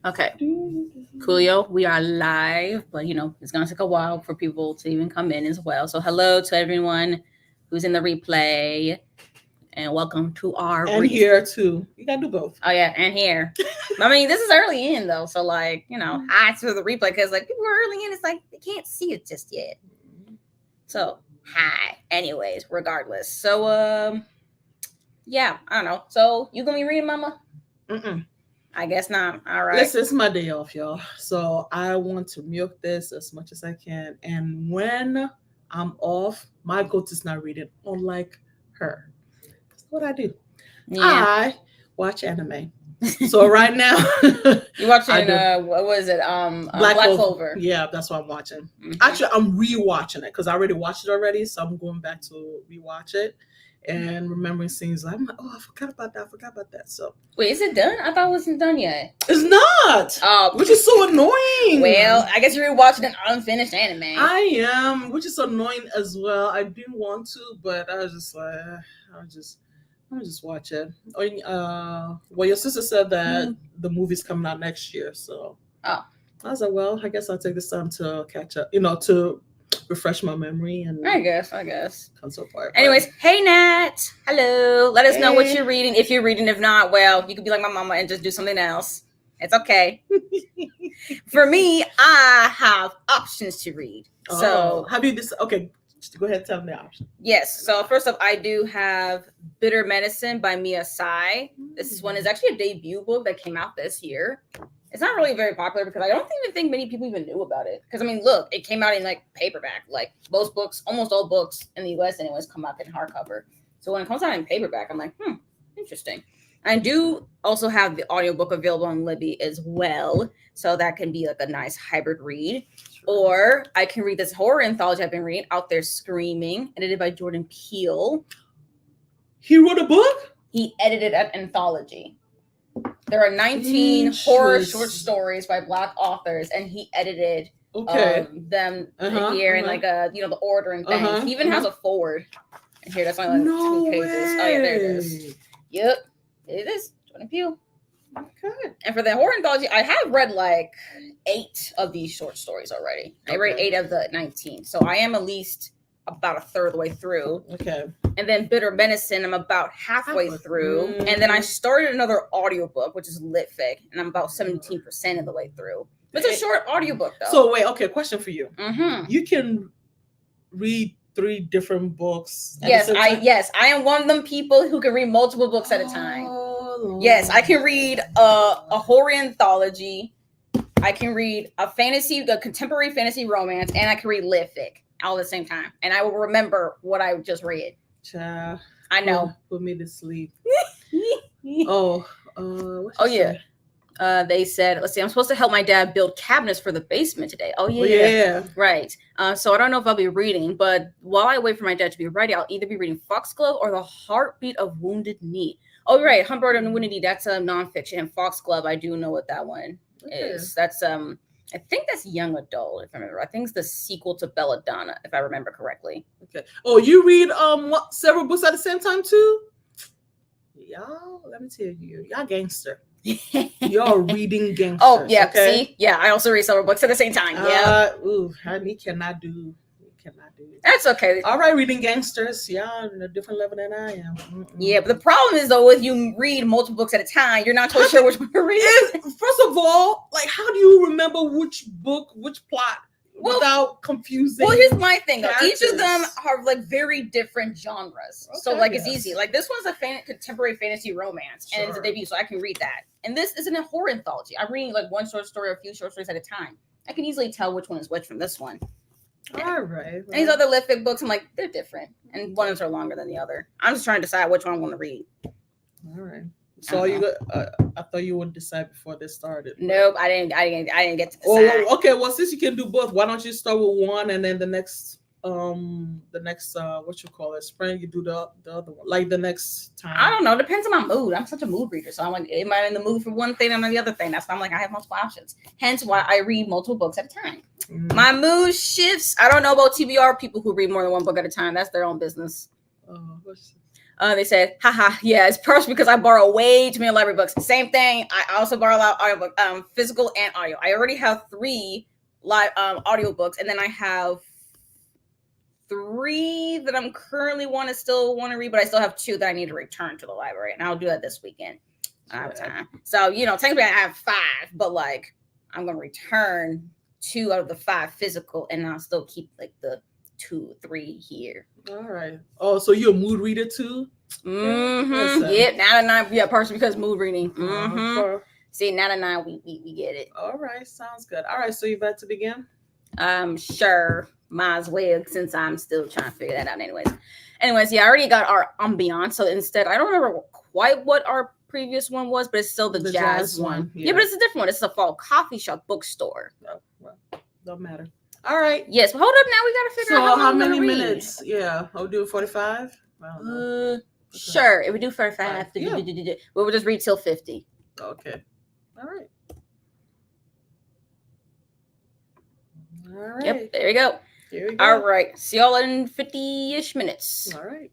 Okay. Coolio, we are live, but it's gonna take a while for people to even come in as well. So hello to everyone who's in the replay, and welcome to our here too. You gotta do both. Oh yeah, and here. I mean, this is early in though, so hi to the replay because people are early in. It's like they can't see it just yet. So hi. Anyways, regardless. So yeah, I don't know. So you gonna be reading, Mama? I guess not. All right. Listen, it's my day off, y'all. So I want to milk this as much as I can. And when I'm off, my goal is not reading, unlike her. That's what I do. Yeah. I watch anime. So right now, you watching what was it? Black Clover. Yeah, that's what I'm watching. Mm-hmm. Actually, I'm rewatching it because I already watched it already, so I'm going back to rewatch it and remembering scenes. Like, I'm like, oh, I forgot about that. So wait, is it done? I thought it wasn't done yet. It's not. Which is so annoying. Well, I guess you're rewatching an unfinished anime. I am, which is annoying as well. I do want to, but I was just like, I'll just watch it. Well, your sister said that the movie's coming out next year, so I was like, well, I guess I'll take this time to catch up, to refresh my memory. And I guess. Come so far. Anyways, hey Nat, hello. Let us know what you're reading. If you're reading, if not, well, you could be like my mama and just do something else. It's okay. For me, I have options to read. So have you this? Okay. Just go ahead and tell me the option. Yes. So first off, I do have Bitter Medicine by Mia Tsai. This one is actually a debut book that came out this year. It's not really very popular because I don't even think many people even knew about it. Because, I mean, look, it came out in, paperback. Most books, almost all books in the U.S. anyways, come out in hardcover. So when it comes out in paperback, I'm like, interesting. I do also have the audiobook available on Libby as well. So that can be, a nice hybrid read. Or I can read this horror anthology I've been reading, Out There Screaming, edited by Jordan Peele. He wrote a book? He edited an anthology. There are 19 horror short stories by Black authors, and he edited them here in the order and things. He even has a foreword. And here, that's only 2 pages. Way. Oh yeah, there it is. Yep, it is Jordan Peele. Okay. And for the horror anthology, I have read 8 of these short stories already. I read 8 of the 19, so I am at least about a third way through. Okay. And then Bitter Medicine, I'm about halfway through. And then I started another audiobook, which is Litfic, and I'm about 17% of the way through. It's a short audiobook, though. So wait, okay, question for you. Mm-hmm. You can read 3 different books. Yes, I am one of them people who can read multiple books at a time. Yes, I can read a horror anthology. I can read a contemporary fantasy romance, and I can read Litfic all at the same time. And I will remember what I just read. Child, I know. Put me to sleep. They said, let's see, I'm supposed to help my dad build cabinets for the basement today. Oh, yeah. Yeah. Right. So I don't know if I'll be reading, but while I wait for my dad to be ready, I'll either be reading Foxglove or The Heartbeat of Wounded Knee. Oh, right. Hummingbird and Wounded Knee, that's a nonfiction. And Foxglove, I do know what that one is. That's, I think that's young adult, if I remember. I think it's the sequel to Belladonna, if I remember correctly. Okay. Oh, you read several books at the same time, too? Y'all, let me tell you, y'all gangster. Y'all reading gangsters. Oh, yeah. Okay? See? Yeah, I also read several books at the same time. Yeah. He cannot do. That's okay. All right, reading gangsters. Y'all on a different level than I am. Mm-mm. Yeah, but the problem is, though, if you read multiple books at a time, you're not totally sure which one to read. First of all, how do you remember which book, which plot, without confusing? Well, here's my thing, though. Each of them are very different genres. Okay, so it's easy. This one's a contemporary fantasy romance, and it's a debut, so I can read that. And this isn't a horror anthology. I'm reading one short story or a few short stories at a time. I can easily tell which one is which from this one. Yeah. All right. And these other Litfic books, I'm they're different, and one of them are longer than the other. I'm just trying to decide which one I want to read. All right. So I thought you would decide before this started. Nope, I didn't get to decide. Oh, okay. Well, since you can do both, why don't you start with one and then the next what you call it, spring, you do the other one, the next time? I don't know. Depends on my mood. I'm such a mood reader, so I'm am I in the mood for one thing and the other thing? That's why I'm I have multiple options. Hence why I read multiple books at a time. Mm-hmm. My mood shifts. I don't know about TBR people who read more than one book at a time. That's their own business. They said, haha, yeah, it's partially because I borrow way too many library books. Same thing. I also borrow a lot of audiobook, physical and audio. I already have 3 live audiobooks, and then I have 3 that I'm currently still want to read, but I still have 2 that I need to return to the library, and I'll do that this weekend. I don't have time. So, technically I have 5, but like I'm gonna return 2 out of the 5 physical, and I'll still keep like the 2, 3 here. All right. Oh, so you're a mood reader too? Mm-hmm. Yep. Now that 9, partially because mood reading. Mm-hmm. See, now that 9, we get it. All right, sounds good. All right, so you about to begin? Sure. Might as well, since I'm still trying to figure that out. Anyways, yeah, I already got our ambience. So instead, I don't remember quite what our previous one was, but it's still the jazz one. Yeah, but it's a different one. It's a fall coffee shop bookstore. Oh, well, don't matter. All right. Yes, but hold up. Now we gotta figure out how many minutes? Yeah, I'll do 45. Sure. If we do 45, we'll just read till 50. Okay. All right. All right. Yep. There you go. Here we go. All right. See y'all in 50-ish minutes. All right.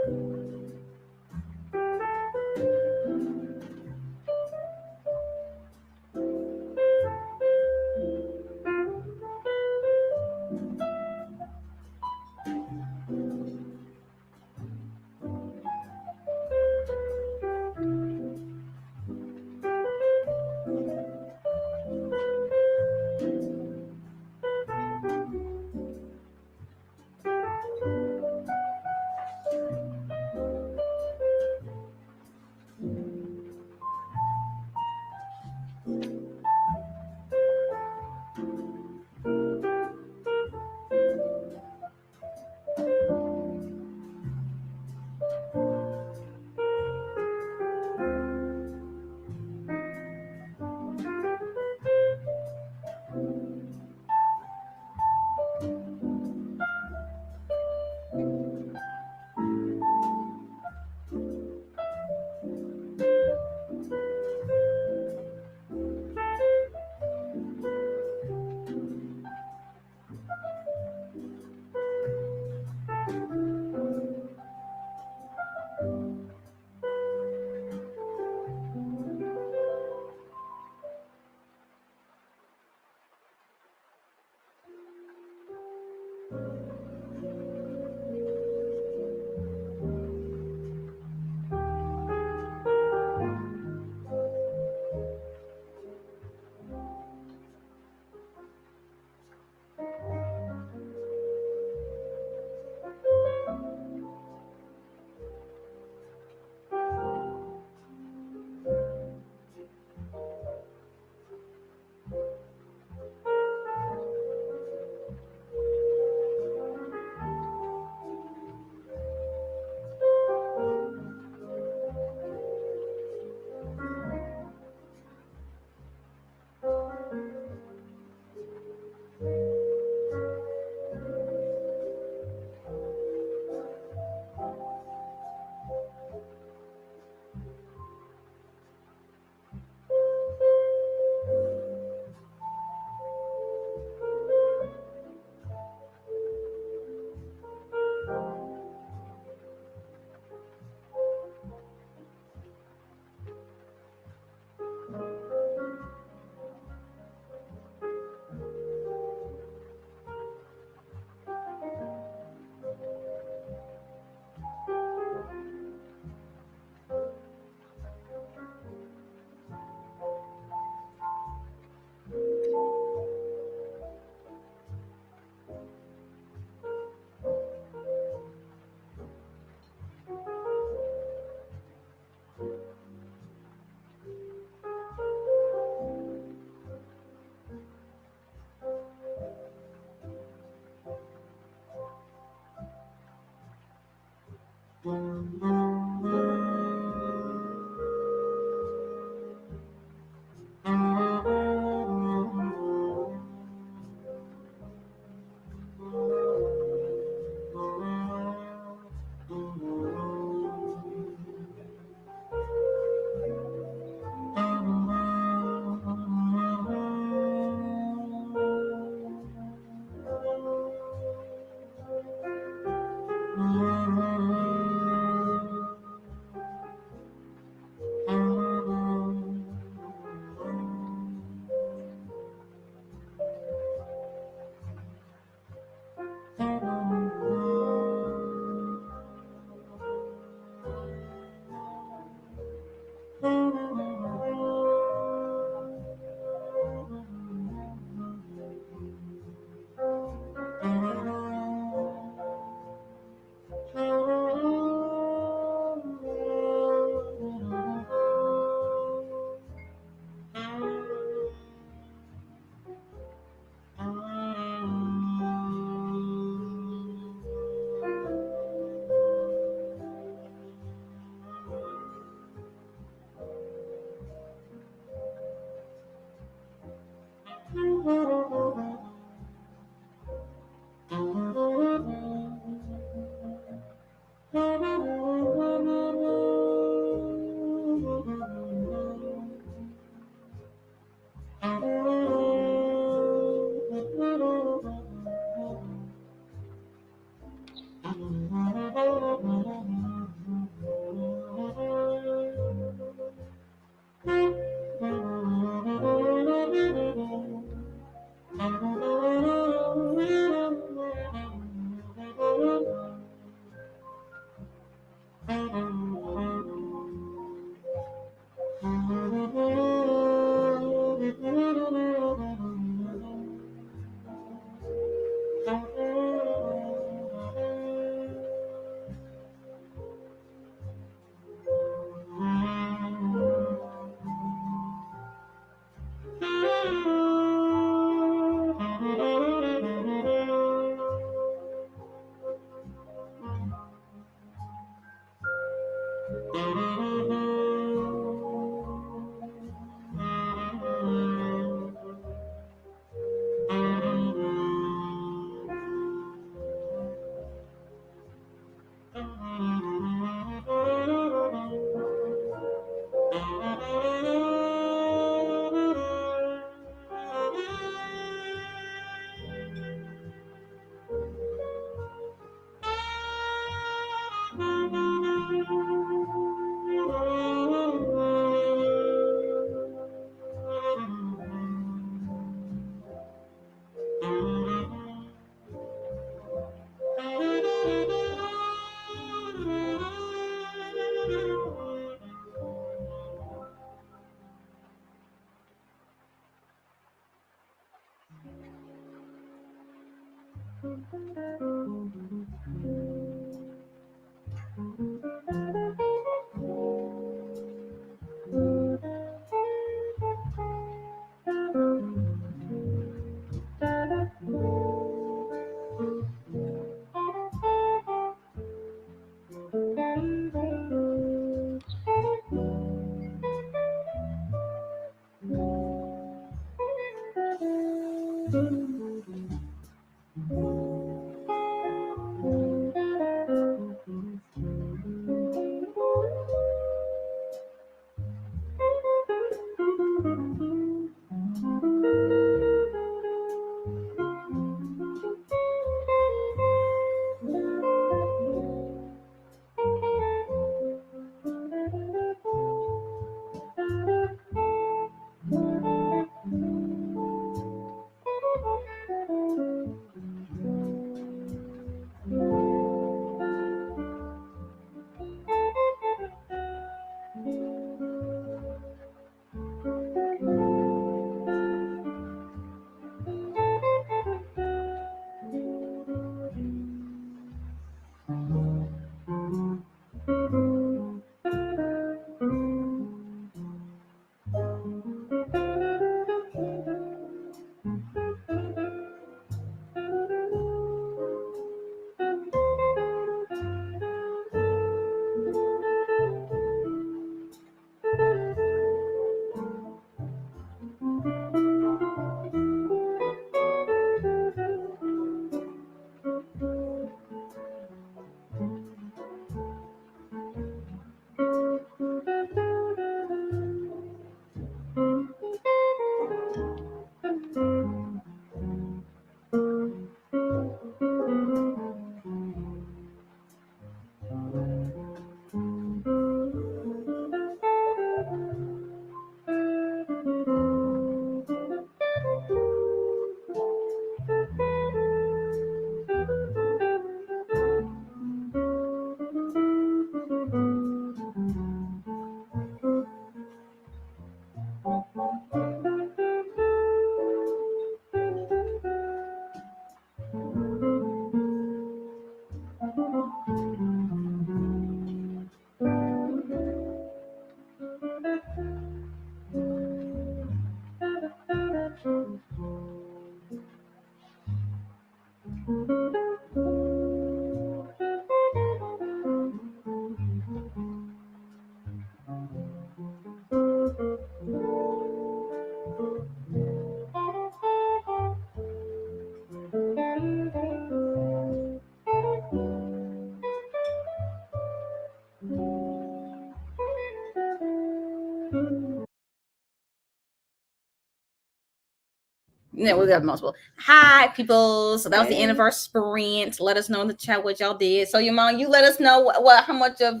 Yeah, we got multiple. Hi, people. So that was the end of Hey. our sprint. Let us know in the chat what y'all did. So your mom, you let us know how much of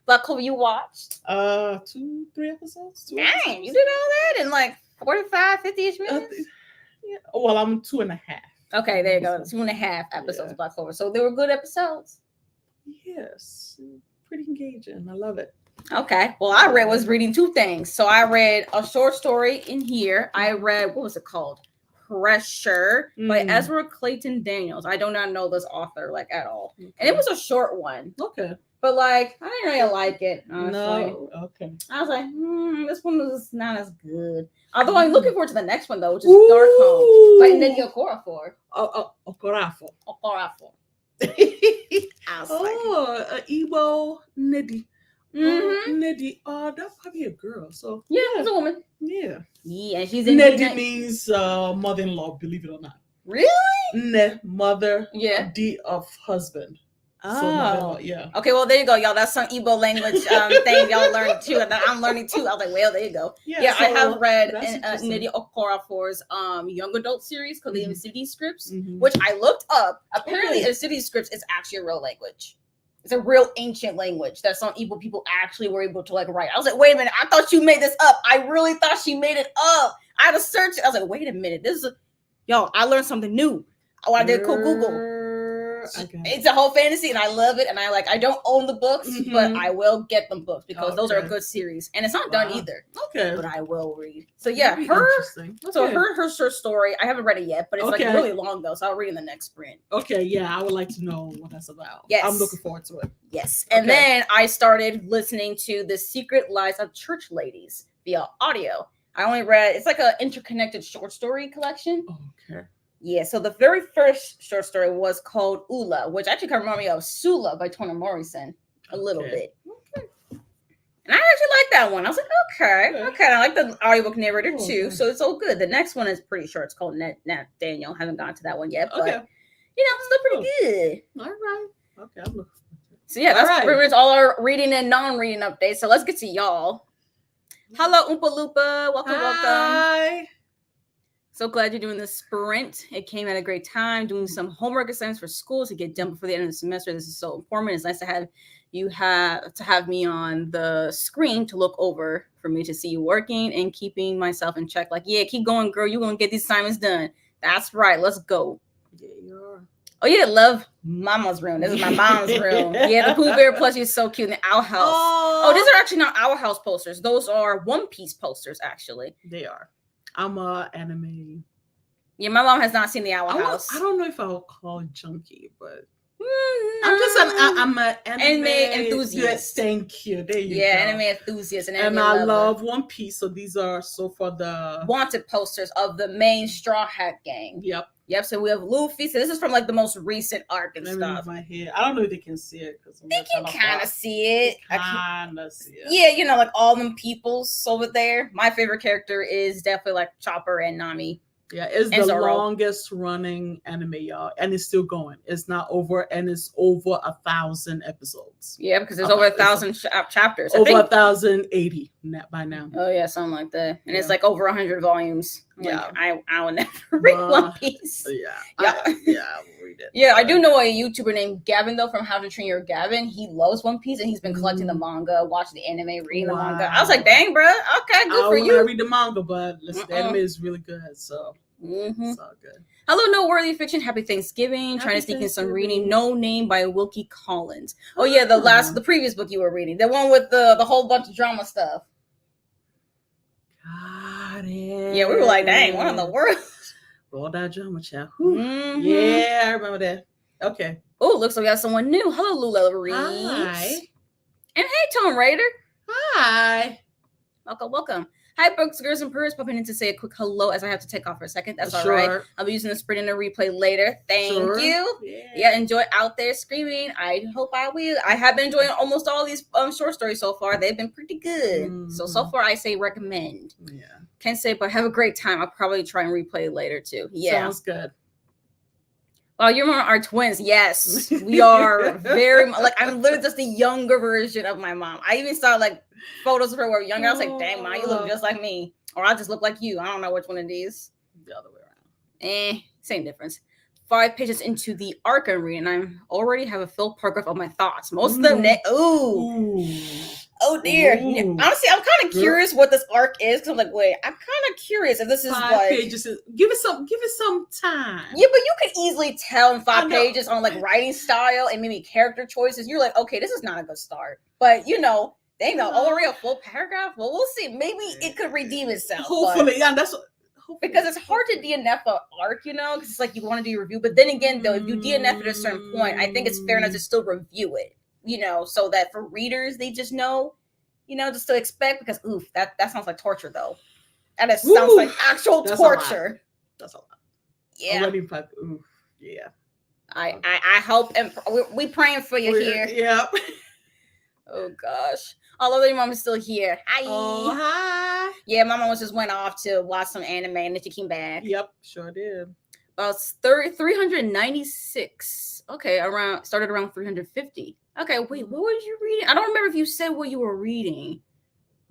Black Clover you watched. 2, 3 episodes. Dang, you did all that in like 45, 50-ish minutes? Yeah. Well, I'm 2.5. Okay, there you go. 2.5 episodes of Black Clover. So they were good episodes. Yes. Pretty engaging. I love it. Okay. Well, I was reading 2 things. So I read a short story in here. I read, what was it called? Pressure by Ezra Clayton Daniels. I do not know this author like at all. Okay. And it was a short one. Okay. But like, I didn't really like it, honestly. No. Okay. I was like, this one was not as good. Although I'm looking forward to the next one though, which is Dark Home by Nnedi Okorafor. Okorafor. Okorafor. Igbo Nnedi. Mm-hmm. Nnedi. That's probably a girl. So yeah, it's a woman. Yeah. Yeah, and she's in Nnedi means mother-in-law, believe it or not. Really? Ne, mother. Yeah. D of husband. Oh. So mother-in-law, yeah. Okay, well there you go, y'all. That's some Igbo language thing y'all learned too, and I'm learning too. I was like, well, there you go. Yeah, so I have read Nnedi Okorafor's young adult series called the City Scripts, which I looked up. Apparently, in City Scripts is actually a real language. It's a real ancient language that some Igbo people actually were able to like write. I was like, wait a minute, I thought you made this up. I really thought she made it up. I had to search it. I was like, wait a minute, y'all, I learned something new. Oh, I did Google. It's a whole fantasy, and I love it. And I don't own the books, but I will get them books because those are a good series, and it's not done either. Okay, but I will read. So yeah, her short story. I haven't read it yet, but it's like really long though, so I'll read in the next sprint. Okay, yeah, I would like to know what that's about. Yes, I'm looking forward to it. Yes, and then I started listening to The Secret Lives of Church Ladies via audio. I only read. It's like an interconnected short story collection. Okay. Yeah, so the very first short story was called Ula, which actually kind of reminded me of Sula by Toni Morrison a little bit. Okay. And I actually like that one. I was like, okay. I like the audiobook narrator too, so it's all good. The next one is pretty short. It's called Nat Daniel. Haven't gotten to that one yet, but it's still pretty good. All right. Okay, I'm looking. So yeah, that's pretty much all our reading and non-reading updates. So let's get to y'all. Hello, Oompa Loompa. Welcome. Hi. So glad you're doing this sprint. It came at a great time, doing some homework assignments for school to get done before the end of the semester. This is so important. It's nice to have me on the screen to look over for me to see you working and keeping myself in check. Like, yeah, keep going, girl. You're going to get these assignments done. That's right. Let's go. Yeah, you are. Oh, yeah, love Mama's room. This is my mom's room. Yeah, the Pooh Bear plushie is so cute. And the Owl House. Oh, these are actually not Owl House posters. Those are One Piece posters, actually. They are. I'm a anime. Yeah, my mom has not seen the Owl House. I don't know if I would call it junkie, but I'm an anime enthusiast. Yes, thank you. There you go. Yeah, anime enthusiast and I love One Piece. So these are so far the wanted posters of the main Straw Hat gang. Yep. So we have Luffy. So this is from like the most recent arc and stuff. My head. I don't know if they can see it because they can kind of see it. Kind of see it. Yeah, like all them peoples over there. My favorite character is definitely like Chopper and Nami. Yeah, it's the longest running anime, y'all, and it's still going. It's not over, and it's over 1,000 episodes. Yeah, because there's over 1,000 chapters. Over 1,080 by now. Oh yeah, something like that, and it's like over 100 volumes. I will never read One Piece. I will read it. Yeah, I do know a YouTuber named Gavin though from How to Train Your Gavin. He loves One Piece, and he's been collecting the manga, watching the anime, reading the manga. I was like, dang, bro, okay, good for you. I read the manga, but the anime is really good, so. It's all good. Hello, Noteworthy Fiction. Happy Thanksgiving. Trying to sneak in some reading. No Name by Wilkie Collins. Oh yeah, the previous book you were reading, the one with the whole bunch of drama stuff. Got it. Yeah, we were like, dang, what in the world? All that drama, child. Yeah, I remember that. Okay. Oh, looks like we have someone new. Hello, Lula Reed. Hi. And hey, Tom Raider. Hi. Welcome. Hi, books, girls, and purrs. Popping in to say a quick hello as I have to take off for a second. That's all right. I'll be using the sprint and the replay later. Thank you. Yeah, enjoy Out There Screaming. I hope I will. I have been enjoying almost all these short stories so far. They've been pretty good. So far, I say recommend. Yeah. Can't say, but have a great time. I'll probably try and replay later too. Yeah. Sounds good. Well, you and Mom are twins. Yes, we are very like I'm literally just the younger version of my mom. I even saw like photos of her where younger. I was like, dang, Mom, you look just like me. Or I just look like you. I don't know which one of these. The other way Same difference. 5 pages into the arc I'm reading, I already have a full paragraph of my thoughts. Most of them, oh dear. Ooh. Honestly, I'm kind of curious what this arc is because I'm like, wait, I'm kind of curious if this is 5 like pages. Give it some time. Yeah, but you can easily tell in 5 pages on like writing style and maybe character choices. You're like, okay, this is not a good start. But they know already a full paragraph. Well, we'll see. Maybe it could redeem itself. Hopefully, yeah, that's what. Because it's hard to DNF an arc, because it's like you want to do your review. But then again, though, if you DNF at a certain point, I think it's fair enough to still review it, so that for readers, they just know, just to expect. Because, that sounds like torture, though. That sounds like actual torture. That's a lot. Yeah. Already, yeah. I hope, and we praying for you here. Yeah. Oh, gosh. I love that your mom is still here. Hi. Oh, hi. Yeah, my mom just went off to watch some anime and then she came back. Yep, sure did. About 396. Okay, started around 350. Okay, wait, what was you reading? I don't remember if you said what you were reading.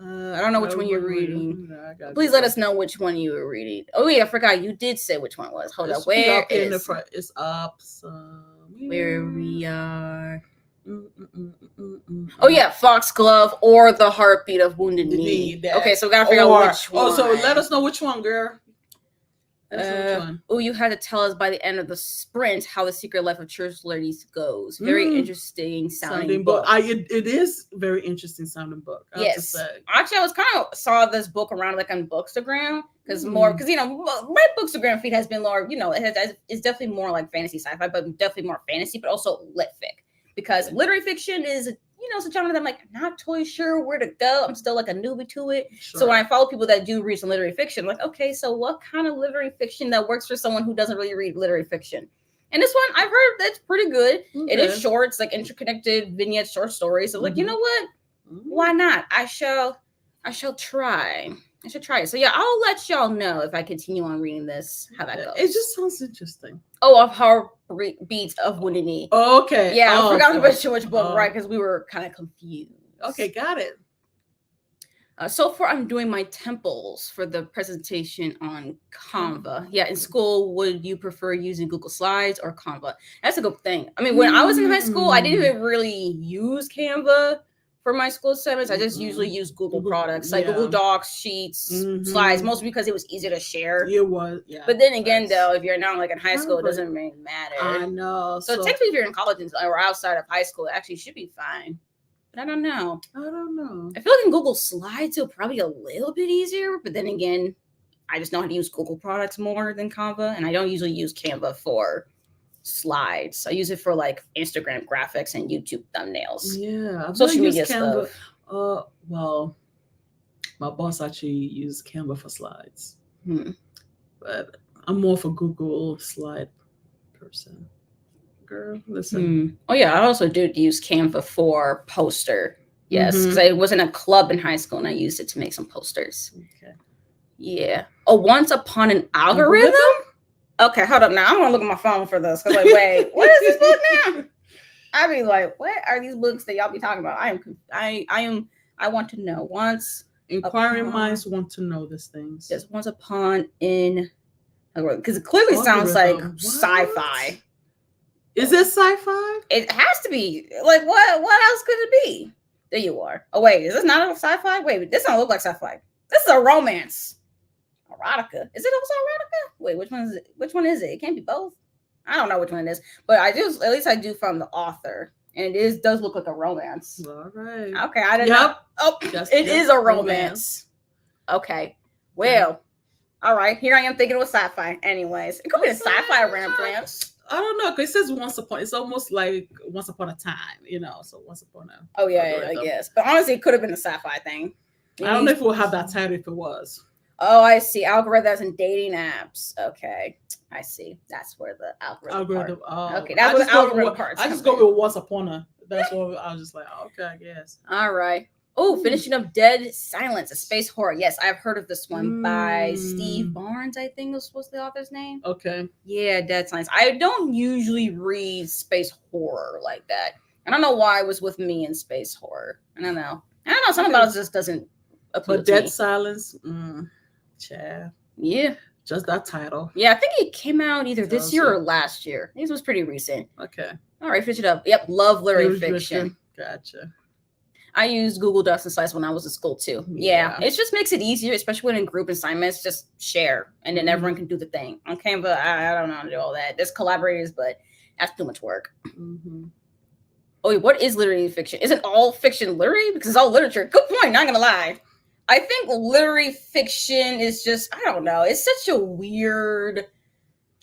I don't know which one you're reading. Please let us know which one you were reading. Oh yeah, I forgot. You did say which one it was. Hold up. Where is in the front? It's up some. Where we are. Oh yeah, Foxglove or the Heartbeat of Wounded Knee. Okay, so we gotta figure out which one. Oh, so let us know which one, girl. You had to tell us by the end of the sprint how the secret life of church ladies goes. Very interesting sounding book. It is very interesting sounding book. Yes, actually, I was kind of saw this book around like on Bookstagram because my Bookstagram feed has been more. It's definitely more like fantasy sci-fi, but definitely more fantasy, but also lit fic. Because literary fiction is, it's a genre that I'm like not totally sure where to go. I'm still like a newbie to it. Sure. So when I follow people that do read some literary fiction, I'm like, okay, so what kind of literary fiction that works for someone who doesn't really read literary fiction? And this one I've heard that's pretty good. Okay. It is short. It's like interconnected vignette short stories. So like, you know what? Why not? I shall try. I should try it. So yeah, I'll let y'all know if I continue on reading this, how that goes. It just sounds interesting. Oh, of Heartbeat of Wounded Knee. Oh, okay. Yeah, I forgot which book, right? Because we were kind of confused. Okay, got it. So far, I'm doing my temples for the presentation on Canva. Yeah, in school, would you prefer using Google Slides or Canva? That's a good thing. I mean, when I was in high school, I didn't even really use Canva for my school assignments. I just usually use Google products like Google Docs, Sheets, Slides, mostly because it was easier to share. It was, yeah. But then again, though, if you're not like in high school, it doesn't really matter. I know. So technically, if you're in college or outside of high school, it actually should be fine. But I don't know. I feel like in Google Slides, it'll probably be a little bit easier. But then again, I just know how to use Google products more than Canva. And I don't usually use Canva for slides. I use it for like Instagram graphics and YouTube thumbnails. Yeah, social media Canva. stuff. Well, my boss actually used Canva for slides, but I'm more for Google Slide person. Girl, listen. Oh yeah, I also do use Canva for poster. Yes, because I was in a club in high school and I used it to make some posters. Okay. Yeah. Oh, Once Upon an Algorithm? Okay, hold up now. I'm gonna look at my phone for this. Cause like, wait, what is this book now? I be like, what are these books that y'all be talking about? I want to know. Inquiring minds want to know these things. Yes, Once Upon in, because it clearly sounds like sci-fi. Is it sci-fi? It has to be. Like, what else could it be? There you are. Oh wait, is this not a sci-fi? Wait, this don't look like sci-fi. This is a romance. Erotica. Is it also erotica? Wait, which one is it? Which one is it? It can't be both. I don't know which one it is, but at least I do from the author, and it does look like a romance. All right. Okay, I didn't know. Oh, it is a romance. Okay. Well, all right. Here I am thinking it was sci-fi. Anyways, it could be a sci-fi random plans. I don't know, because it says once upon. It's almost like once upon a time, So once upon a. Oh yeah, I guess. But honestly, it could have been a sci-fi thing. I don't know if we'll have that title if it was. Oh, I see. Algorithms and dating apps. Okay. I see. That's where the algorithm part. Okay, that's where the algorithm part. I just go with Once Upon a. That's what I was just like, okay, I guess. All right. Oh, finishing up Dead Silence, a space horror. Yes, I've heard of this one by Steve Barnes, I think was the author's name. Okay. Yeah, Dead Silence. I don't usually read space horror like that. I don't know why it was with me in space horror. I don't know. Something about it just doesn't appeal to Dead me. Silence, Chad. Yeah. Just that title. Yeah, I think it came out either this Tells year you. or last year. This was pretty recent. Okay. All right, finish it up. Yep, love literary Literary fiction. Gotcha. I used Google Docs and Slides when I was in school too. Yeah, it just makes it easier, especially when in group assignments. Just share, and then everyone can do the thing. Okay, but I don't know how to do all that. There's collaborators, but that's too much work. Mm-hmm. Oh, wait, what is literary fiction? Isn't all fiction literary? Because it's all literature. Good point. Not gonna lie. I think literary fiction is just, I don't know. It's such a weird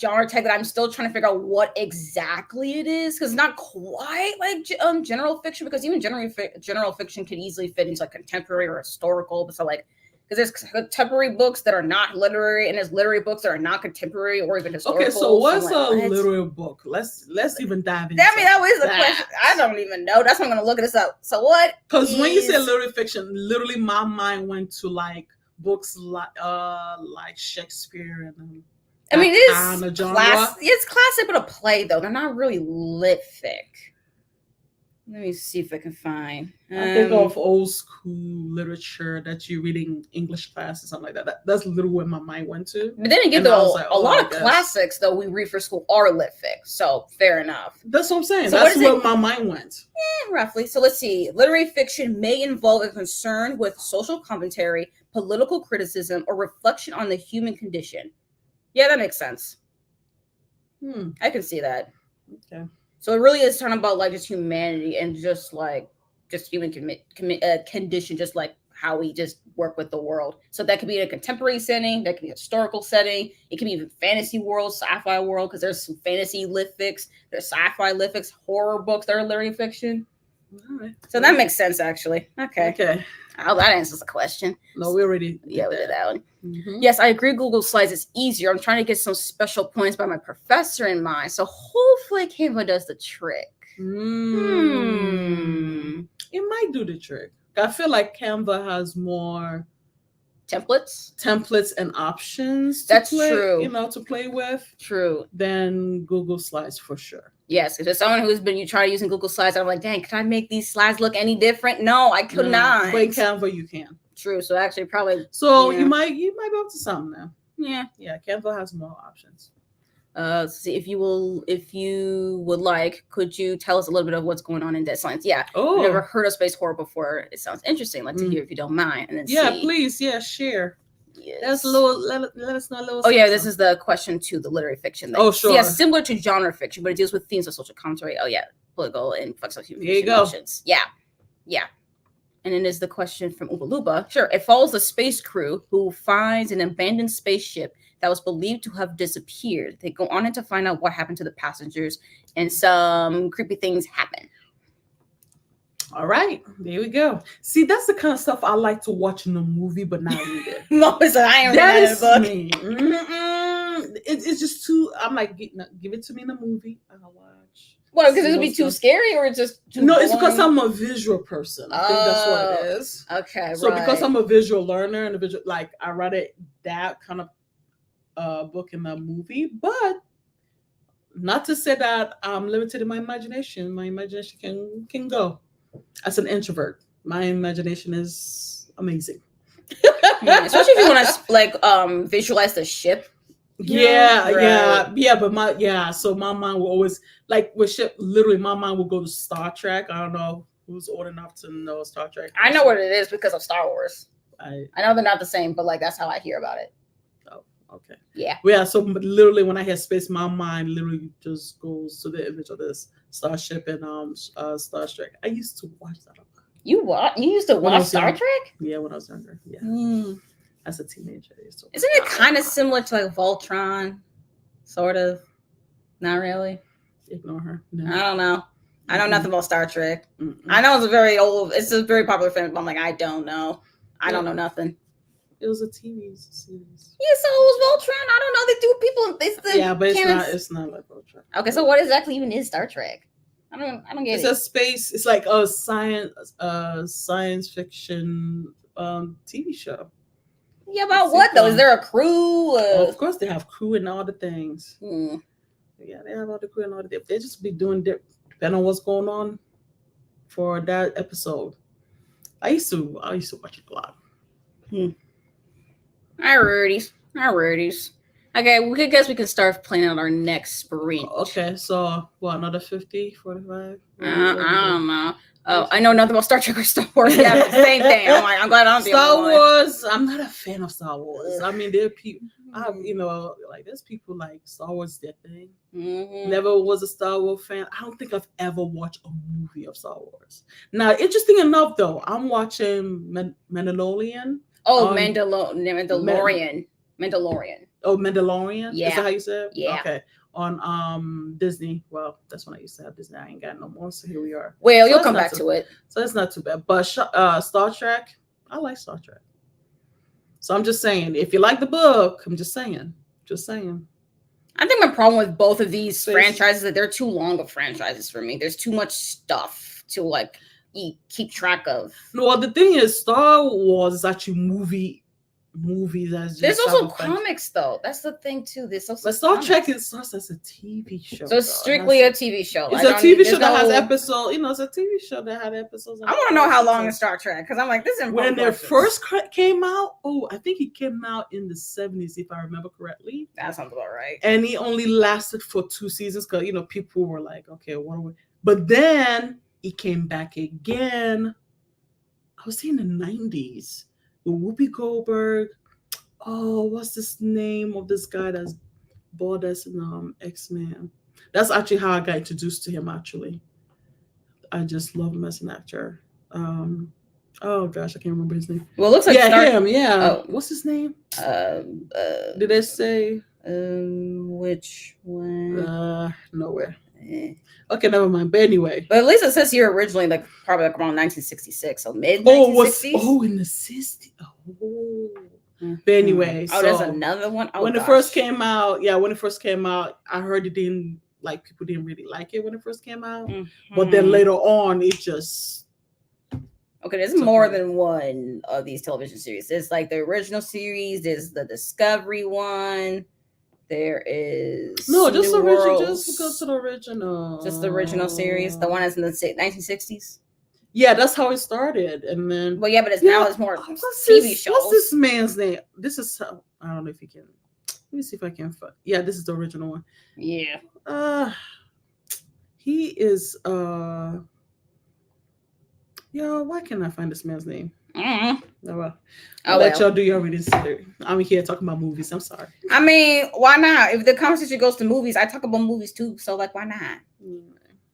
genre tag that I'm still trying to figure out what exactly it is, because it's not quite like general fiction, because even general fiction can easily fit into like contemporary or historical. But so like, because there's contemporary books that are not literary, and there's literary books that are not contemporary or even historical. Okay, so what's a literary book? Let's even dive into that. I mean, that was the question. I don't even know. That's why I'm gonna look this up. So what? Because when you say literary fiction, literally my mind went to like books like Shakespeare and I mean, it's classic, but a play though. They're not really lit fic. Let me see if I can find. I think of old school literature that you read in English class or something like that. That's literally where my mind went to. But then again, though, a lot of classics though we read for school are lit fic. So fair enough. That's what I'm saying. So that's where my mind went. Yeah, roughly. So let's see. Literary fiction may involve a concern with social commentary, political criticism, or reflection on the human condition. Yeah, that makes sense. I can see that. Okay. So it really is talking about like just humanity and just human condition, just like how we just work with the world. So that could be in a contemporary setting, that could be a historical setting. It could be even fantasy world, sci-fi world, because there's some fantasy lit fics, there's sci-fi lit fics, horror books that are literary fiction. All right. So that makes sense actually. Okay. Oh, that answers the question. No, we already we did that one. Mm-hmm. Yes, I agree. Google Slides is easier. I'm trying to get some special points by my professor in mind. So hopefully Canva does the trick. It might do the trick. I feel like Canva has more templates and options. That's true. To play with. True. Than Google Slides for sure. Yes, if there's someone who's been trying using Google Slides, I'm like, dang, can I make these slides look any different? No, I could not. But in Canva you can. True. So actually, probably. So you might be up to something now. Yeah. Canva has more options. See if you would like, could you tell us a little bit of what's going on in Dead Science? Yeah. Oh, I've never heard of space horror before. It sounds interesting. Like to hear if you don't mind. And then please, share. Yes. That's a little. Let us know a little. Oh yeah, this is the question to the literary fiction. Oh sure. So, yeah, similar to genre fiction, but it deals with themes of social commentary. Oh yeah, political and flexible human emotions. Yeah. And then there's the question from Oompa Loompa. Sure, it follows the space crew who finds an abandoned spaceship that was believed to have disappeared. They go on to find out what happened to the passengers, and some creepy things happen. All right, there we go. See, that's the kind of stuff I like to watch in a movie, but not read it. No, it's I ain't read that book. Me. It's just too. I'm like, give it to me in a movie. I'll watch. Well, because it would be too scary, or it's just too boring? It's because I'm a visual person. I think that's what it is. Okay, so because I'm a visual learner and a visual, like I read that kind of book in a movie, but not to say that I'm limited in my imagination. My imagination can go. As an introvert, my imagination is amazing. Especially if you want to visualize the ship. So my mind will always with ship. Literally, my mind will go to Star Trek. I don't know who's old enough to know Star Trek. I know what it is because of Star Wars. I know they're not the same, but that's how I hear about it. Oh, okay. Yeah. So literally, when I hear space, my mind literally just goes to the image of this starship and Star Trek. I used to watch that a lot. You used to watch Star Trek? Yeah, when I was younger. Yeah. As a teenager. Isn't it kind of similar to Voltron? Sort of. Not really. Ignore her. No. I don't know. I know nothing about Star Trek. I know it's a very popular film, but I'm like, I don't know. I don't know nothing. It was a TV series. Yeah, so it was Voltron. I don't know. They do people. But it's not like Voltron. Okay, so what exactly even is Star Trek? I don't get it. It's a space. It's like a science fiction TV show. Yeah, about what though? Is there a crew? Of course, they have crew and all the things. Yeah, they have all the crew and all the things. They just be doing depending on what's going on for that episode. I used to watch it a lot. I rarities. Okay, we guess we can start planning on our next sprint. Okay, so what, another 50, 45? I don't know. Oh, I know nothing about Star Trek or Star Wars. Yeah, same thing. I'm glad I'm the Star only Wars. I'm not a fan of Star Wars. I mean, there are people. one. Like there's people like Star Wars their thing. Mm-hmm. Never was a Star Wars fan. I don't think I've ever watched a movie of Star Wars. Now, interesting enough, though, I'm watching Mandalorian. Oh, Mandalorian. Oh, Mandalorian. Yeah. Is that how you say it? Yeah. Okay. On Disney. Well, that's when I used to have Disney. I ain't got no more. So here we are. Well, So you'll it's come not back too- to it. So it's not too bad. But Star Trek, I like Star Trek. So I'm just saying, if you like the book, I'm just saying. I think my problem with both of these Space. franchises is that they're too long of franchises for me. There's too much stuff to like keep track of. No, well, the thing is, Star Wars is actually movie that's just There's also type of thing. comics though. That's the thing too. There's also But Star comics. Trek starts as a TV show. So it's strictly a TV show. It's a TV show that has episodes. It's a TV show that had episodes. I want to know how long is Star Trek because I'm like, this is when it first came out. Oh, I think it came out in the 70s, if I remember correctly. That sounds about right. And it only lasted for 2 seasons because people were like, okay, what are we? But then it came back again. I was saying the 90s. Whoopi Goldberg. Oh, what's this name of this guy that's bald as an X-Men? That's actually how I got introduced to him, actually. I just love him as an actor. Oh gosh, I can't remember his name. Well, it looks like him. Yeah. Oh. What's his name? Did they say? Which one? Nowhere. Okay, never mind. But anyway. But at least it says here originally, probably around 1966, so mid 1960s. In the 60s. Oh. But anyway, there's another one. When it first came out, I heard people didn't really like it when it first came out. Mm-hmm. But then later on, it just there's more than one of these television series. There's like the original series, there's the Discovery one. There is just go to the original. Just the original series, the one that's in the 1960s. Yeah, that's how it started, and then. Well, yeah, but now it's more TV shows. What's this man's name? This is I don't know if you can. Let me see if I can find. Yeah, this is the original one. Yeah. He is. Why can't I find this man's name? Mm-hmm. Oh well. Let y'all do your reading. I'm here talking about movies. I'm sorry. I mean, why not? If the conversation goes to movies, I talk about movies too. So why not?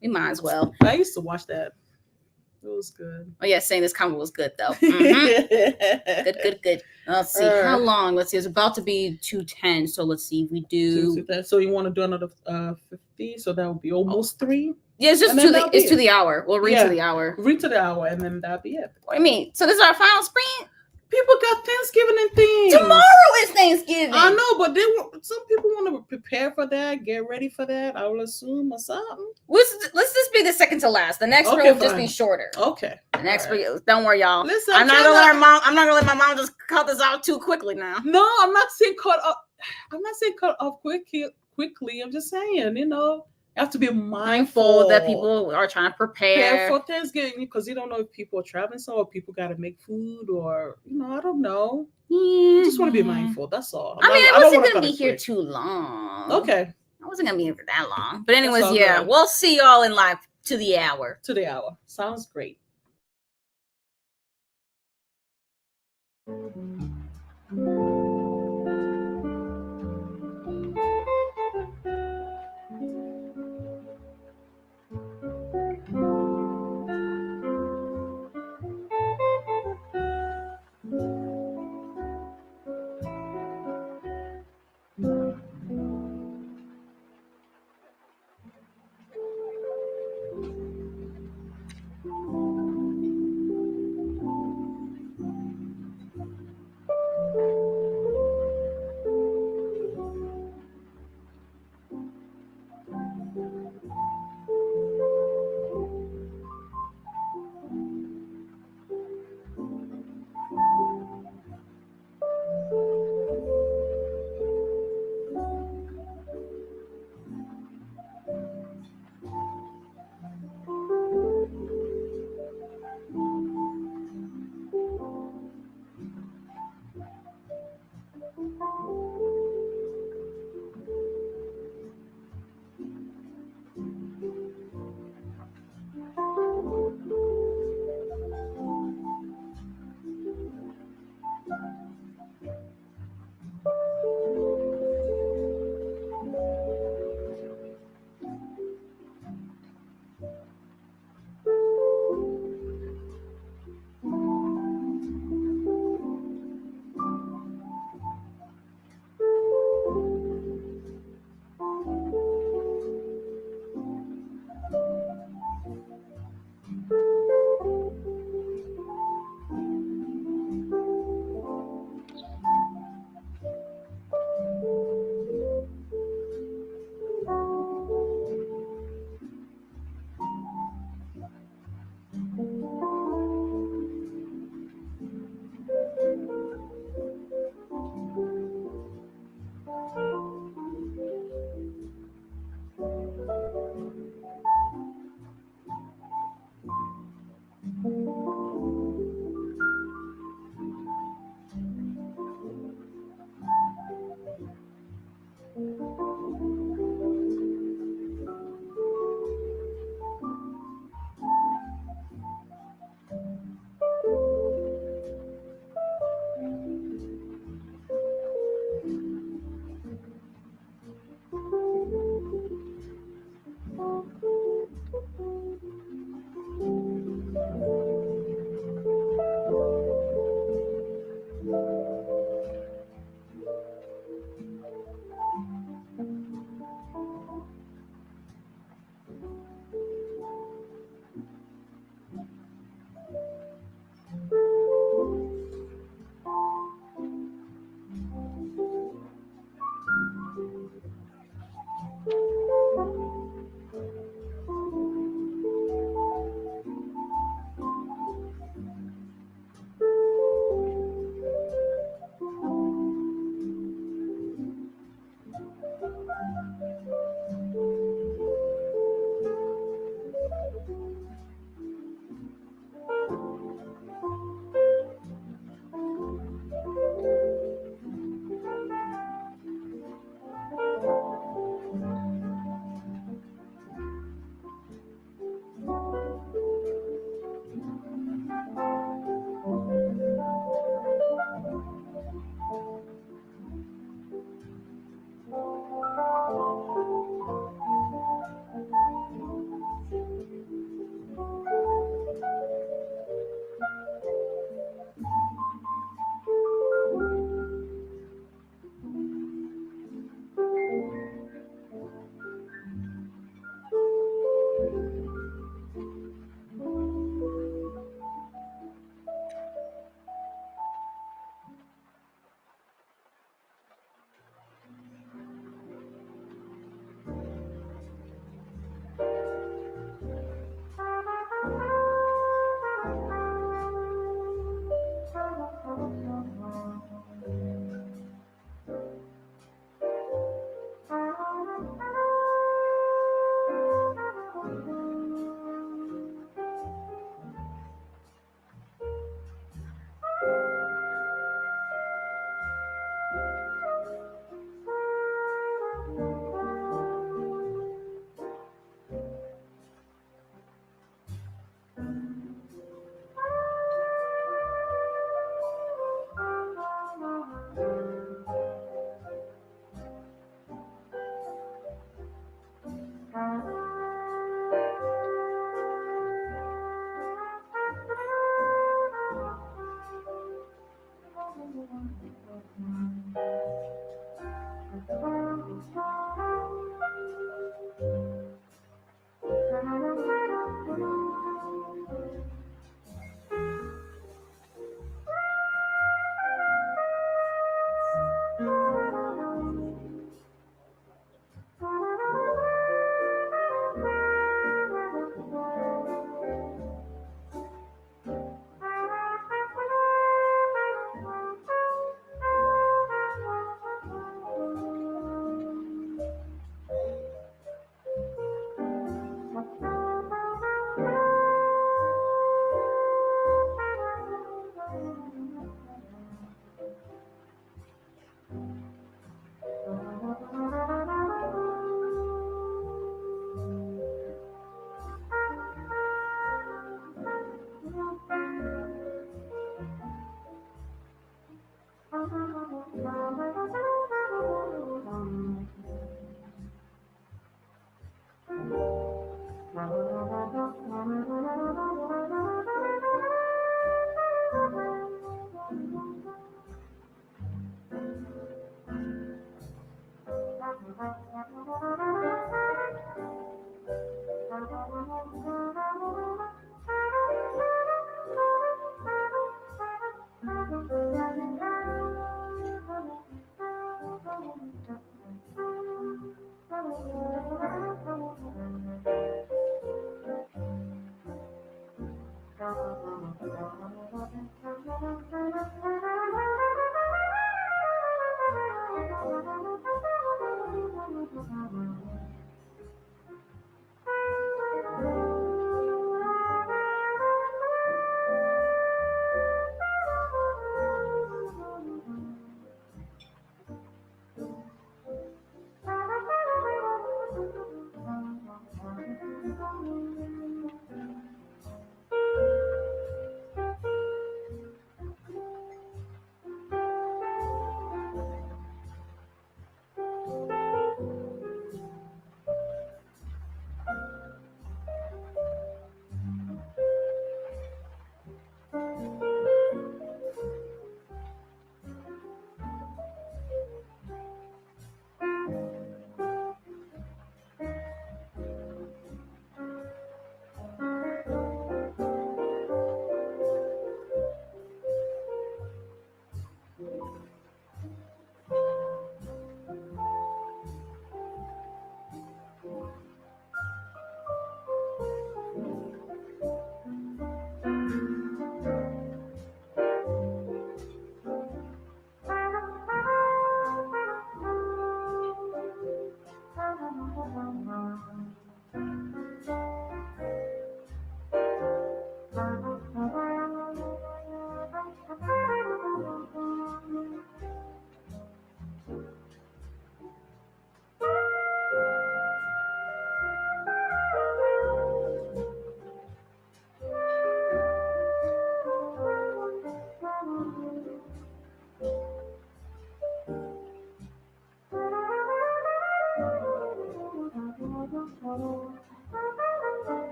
We might as well. I used to watch that. It was good. Oh yeah, saying this comment was good though. Mm-hmm. Good. Let's see how long. Let's see. It's about to be 2:10. So let's see if we do. So you want to do another 50? So that would be almost 3. Yeah, it's just to the hour. We'll read to the hour. Read to the hour, and then that'll be it. What do you mean? So this is our final sprint? People got Thanksgiving and things. Tomorrow is Thanksgiving. I know, but some people want to prepare for that, get ready for that. I will assume or something. Let's just be the second to last. The next sprint will just be shorter. Okay. The next sprint. Don't worry, y'all. Listen, I'm not gonna let my mom just cut this out too quickly now. No, I'm not saying cut off quickly. I'm just saying, you have to be mindful that people are trying to prepare for Thanksgiving because you don't know if people are traveling, or people got to make food, or I don't know. Yeah, just want to be mindful. That's all. I wasn't gonna be here too long. Okay, I wasn't gonna be here for that long. But anyways, good. We'll see y'all in live to the hour. Sounds great.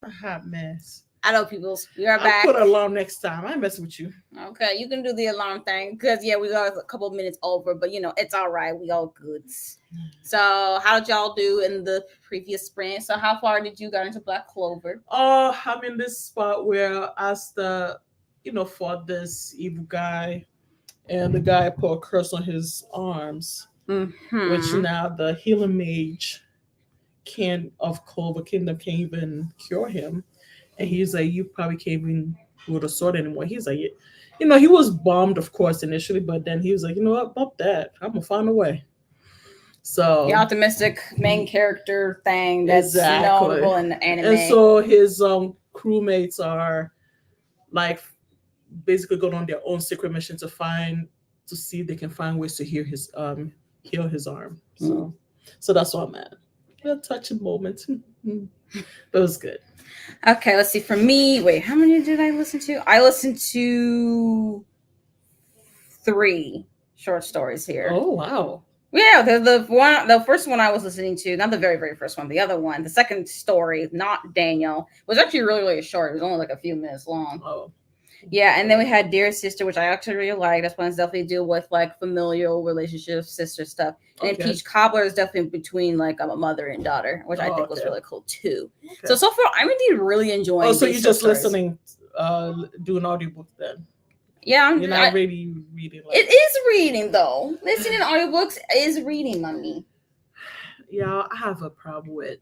a hot mess. I know people's. We are I'll back. put an alarm next time. I ain't messing with you. Okay, you can do the alarm thing because we got a couple minutes over, but it's all right. We all good. So, how did y'all do in the previous sprint? So, how far did you get into Black Clover? I'm in this spot where as the fought this evil guy, and the guy put a curse on his arms, which now the healing mage of Clover Kingdom can't even cure him. And he's like, you probably can't even with a sword anymore. He's like, he was bombed, of course, initially, but then he was like, you know what, about that, I'm gonna find a way. So the optimistic main character thing that's notable in the anime. And so his crewmates are like basically going on their own secret mission to see if they can find ways to heal his arm. So that's what I'm at. A touching moment. That was good. Okay, let's see. For me, wait, how many did I listen to? I listened to 3 short stories here. Oh wow. Yeah, the first one I was listening to, not the very, very first one, the other one, the second story, not Daniel, was actually really, really short. It was only like a few minutes long. Oh. Yeah, and then we had Dear Sister, which I actually really like. That's one that's definitely deal with like familial relationships, sister stuff. And then Peach Cobbler is definitely between like a mother and daughter, which I think was really cool too. Okay. So far, I'm indeed really enjoying. Oh, so you're just listening, doing audiobook then? Yeah, you're not really reading. It is reading though. Listening to audiobooks is reading, mommy. Yeah, I have a problem with.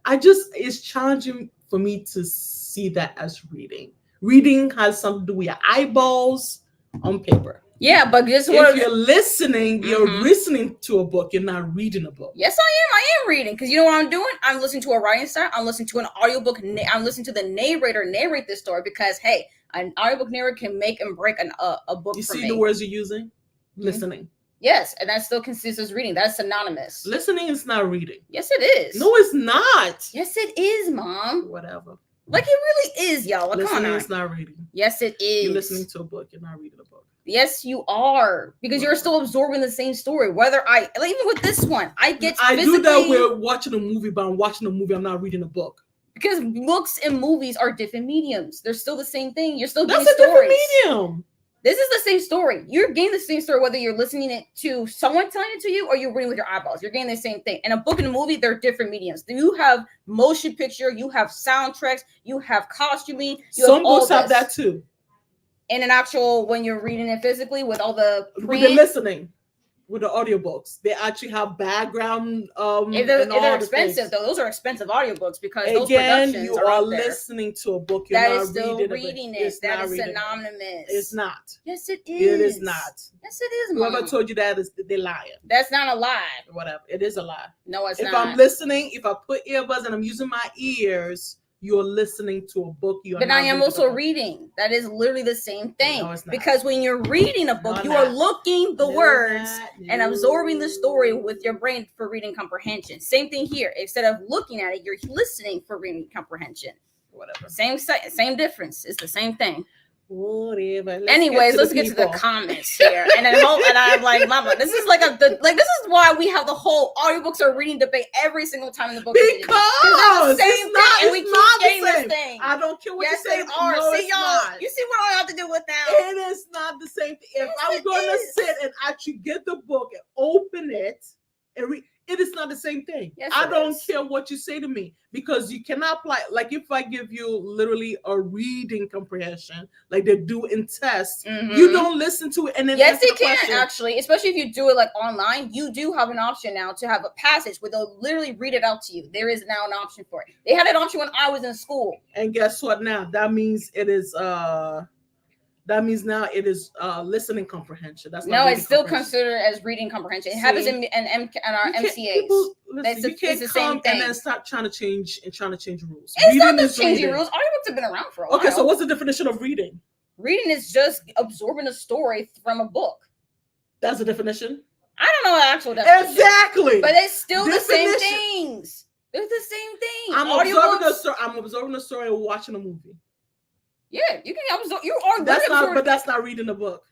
It's challenging for me to see that as reading. Reading has something to do with your eyeballs on paper. Yeah, but if you're listening, you're listening to a book. You're not reading a book. Yes, I am reading because you know what I'm doing? I'm listening to a writing style. I'm listening to an audiobook. I'm listening to the narrator narrate this story because, hey, an audiobook narrator can make and break a book. You see the words you're using? Listening. Yes, and that still consists as reading. That's synonymous. Listening is not reading. Yes, it is. No, it's not. Yes, it is, Mom. Whatever. Like it really is, y'all. Like, listening is not reading. Yes, it is. You're listening to a book. You're not reading a book. Yes, you are, because you're still absorbing the same story. Even with this one, I do that with watching a movie, but I'm watching a movie. I'm not reading a book. Because books and movies are different mediums. They're still the same thing. You're still getting stories. That's a different medium. This is the same story. You're getting the same story whether you're listening it to someone telling it to you or you're reading with your eyeballs. You're getting the same thing. In a book and a movie, they're different mediums. You have motion picture, you have soundtracks, you have costuming. Some books have that too. In an actual, when you're reading it physically with all the with the listening, with the audiobooks, they actually have background. If they're expensive though, those are expensive audiobooks because those productions you are listening to a book. You're that not is still reading it. That is synonymous. It's not. Yes, it is. It is not. Yes, it is. Whoever told you that is they're lying. That's not a lie. Whatever. It is a lie. No, it's not. If I'm listening, if I put earbuds and I'm using my ears, you're listening to a book. But I am also reading. That is literally the same thing. No, it's not. Because when you're reading a book, you are looking the words and absorbing the story with your brain for reading comprehension. Same thing here. Instead of looking at it, you're listening for reading comprehension. Whatever. Same difference. It's the same thing. Whatever. Anyways, let's get to the comments here. And I'm like, Mama, this is this is why we have the whole audiobooks or reading debate every single time in the book. Because the same thing, and we keep getting this thing. I don't care what you say. They are. No, see y'all. You see what I have to do with now? It is not the same thing. If I'm going to sit and actually get the book and open it and read, it is not the same thing. Yes, I don't care what you say to me because you cannot apply. Like if I give you literally a reading comprehension, like they do in tests, you don't listen to it and then yes, you can actually, especially if you do it like online. You do have an option now to have a passage where they'll literally read it out to you. There is now an option for it. They had an option when I was in school. And guess what? Now that means it is. That means now it is listening comprehension. That's not it's still considered as reading comprehension. It happens in our MCAs. It's the same thing. And then stop trying to change rules. It's not just changing rules. Audiobooks have been around for a while. Okay, so what's the definition of reading? Reading is just absorbing a story from a book. That's the definition? I don't know the actual definition. Exactly. But it's still the same things. They're the same thing. I'm absorbing a story and watching a movie. Yeah, you can absorb. You are. But that's not reading a book.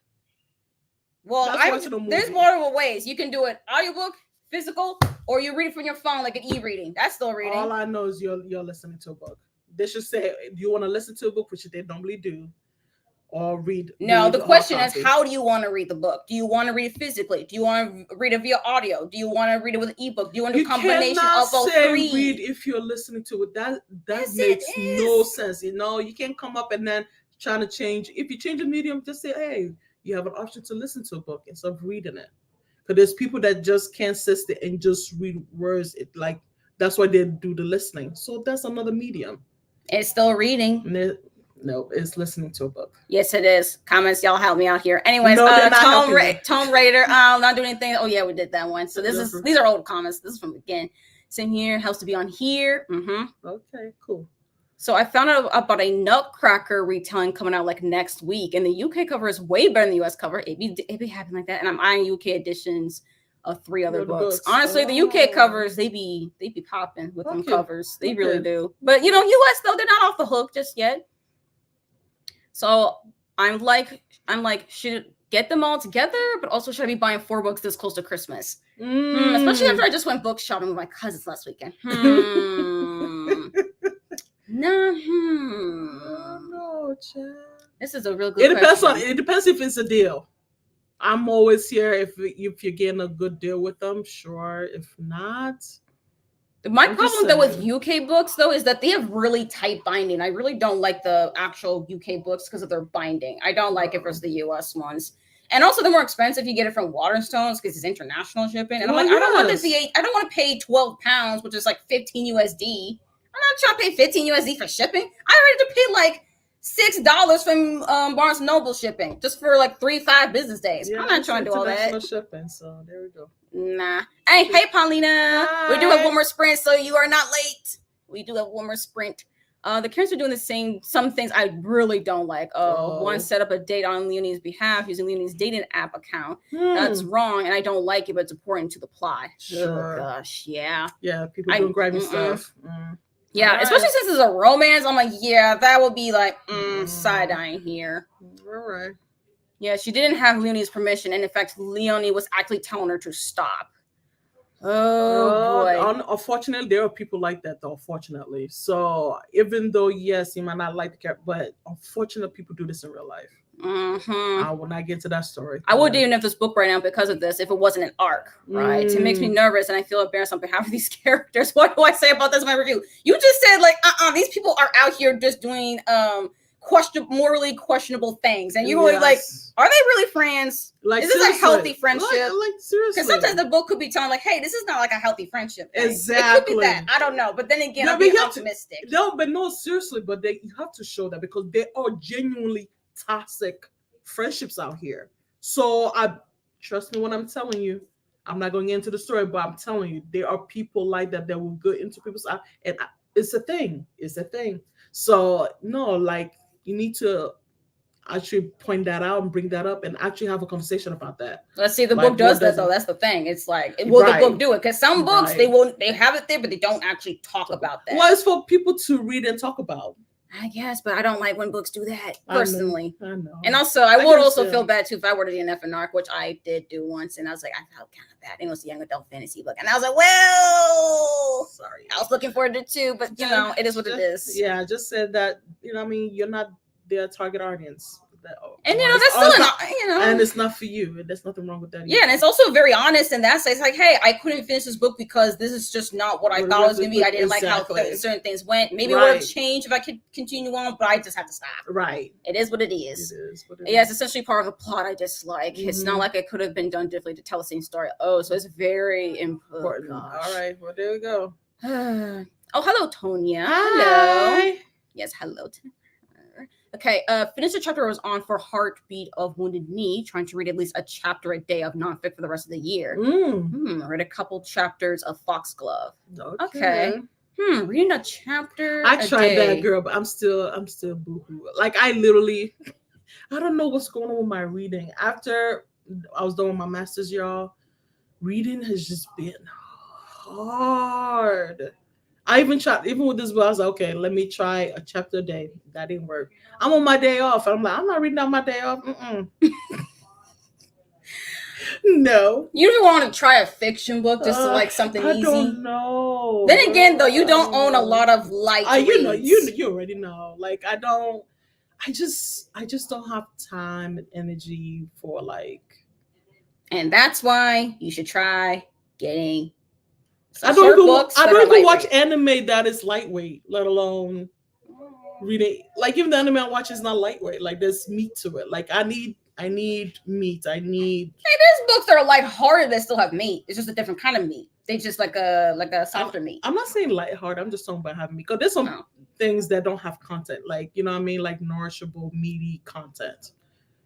Well, there's multiple ways you can do it: audiobook, physical, or you read it from your phone like an e-reading. That's still reading. All I know is you're listening to a book. They should say, do you want to listen to a book, which they normally do, or read? No, the a hard question is, copy? how do you want to read the book? Do you want to read it physically? Do you want to read it via audio? Do you want to read it with an ebook? Do you want to do a combination cannot of all say three? read if you're listening to it. That Yes, makes it is. no sense. You can't come up and then trying to change. If you change the medium, just say, hey, you have an option to listen to a book instead of reading it. Because there's people that just can't sit there and just read words. That's why they do the listening. So that's another medium. It's still reading. No, it's listening to a book. Yes, it is. Comments, y'all help me out here. Anyways, No, they're not helping you. Tomb Raider, not doing anything. Oh yeah, we did that one. So these are old comments. This is from again. Same here. Helps to be on here. Okay, cool. So I found out about a Nutcracker retelling coming out like next week, and the UK cover is way better than the US cover. It'd be happening like that, and I'm eyeing UK editions of 3 other books. Honestly, the UK covers they be popping with them covers. They really do. But US though, they're not off the hook just yet. So I'm like, should get them all together, but also should I be buying 4 books this close to Christmas? Especially after I just went book shopping with my cousins last weekend. No, Chad. This is a real good question. It depends if it's a deal. I'm always here if you're getting a good deal with them, sure. If not, my problem though with UK books though is that they have really tight binding. I really don't like the actual UK books because of their binding. I don't like it versus the US ones. And also they're more expensive if you get it from Waterstones because it's international shipping. And I'm like, I don't want to pay £12, which is like 15 USD. I'm not trying to pay 15 USD for shipping. I already had to pay like $6 from Barnes & Noble shipping just for like 3-5 business days. I'm not trying to do all that. Shipping, so there we go. Nah. Hey, Paulina. Hi. We do have one more sprint, so you are not late. We do have one more sprint. The Karens are doing some things I really don't like. One set up a date on Leonie's behalf using Leonie's dating app account. That's wrong, and I don't like it, but it's important to the plot. Sure. Oh, gosh, yeah. Yeah, people doing grimy stuff. Yeah, especially since it's a romance. I'm like, yeah, that would be like side-eyeing here. All right. Yeah, she didn't have Leonie's permission, and in fact, Leonie was actually telling her to stop. Oh boy. Unfortunately, there are people like that, though. Unfortunately, so even though yes, you might not like the character, but unfortunately, people do this in real life. I will not get into that story. I wouldn't even have this book right now because of this if it wasn't an arc, right? It makes me nervous and I feel embarrassed on behalf of these characters. What do I say about this in my review? You just said like, these people are out here just doing morally questionable things, and you're really like, are they really friends? Like, is this a healthy friendship? Like seriously, because sometimes the book could be telling like, hey, this is not like a healthy friendship thing. Exactly. It could be that. I don't know, but then again, I'm being optimistic. Seriously, but you have to show that because they are genuinely toxic friendships out here. So trust me when I'm telling you. I'm not going to get into the story, but I'm telling you, there are people like that will go into people's eyes, and it's a thing. It's a thing. So no, like, you need to actually point that out and bring that up and actually have a conversation about that. Let's see if the book does that though. That's the thing. It's like, will the book do it? Because some books they have it there, but they don't actually talk about that. Well, it's for people to read and talk about. I guess, but I don't like when books do that personally. I know. And also, I would also feel bad too if I were to do an F and ARC, which I did do once, and I was like, I felt kind of bad. It was a young adult fantasy book, and I was like, well, sorry, I was looking forward to it too, but it is what it is. Yeah, I just said that. I mean, you're not their target audience. And that's still and it's not for you. There's nothing wrong with that either. Yeah, and it's also very honest in that sense. It's like, hey, I couldn't finish this book because this is just not what I thought it was going to be. I didn't like how certain things went. Maybe it would have changed if I could continue on, but I just have to stop. Right. It is what it is. It is what it is. It's essentially part of the plot I dislike. It's not like it could have been done differently to tell the same story. Oh, so it's very important. All right. Well, there we go. Oh, hello, Tonya. Hi. Hello. Yes, hello to her. Okay, finish the chapter I was on for Heartbeat of Wounded Knee, trying to read at least a chapter a day of nonfic for the rest of the year. I read a couple chapters of Foxglove. Okay. Reading a chapter I tried day. that, girl, but I'm still boo-hoo. Like, I don't know what's going on with my reading. After I was done with my master's, y'all, reading has just been hard. I even tried, even with this book, I was like, okay, let me try a chapter a day. That didn't work. I'm on my day off. I'm like, I'm not reading on my day off. No. You don't want to try a fiction book just to like something I easy? don't know. Then again, though, you don't own a lot of light reads. You already know. Like I just don't have time and energy for like. And that's why you should try getting I don't even watch anime that is lightweight, let alone reading. Like even the anime I watch is not lightweight. Like there's meat to it. Like I need meat. Hey, there's books that are lighthearted that still have meat. It's just a different kind of meat. They just like a softer meat. I'm not saying lighthearted. I'm just talking about having meat. Because there's some things that don't have content. Like, you know what I mean? Like nourishable, meaty content.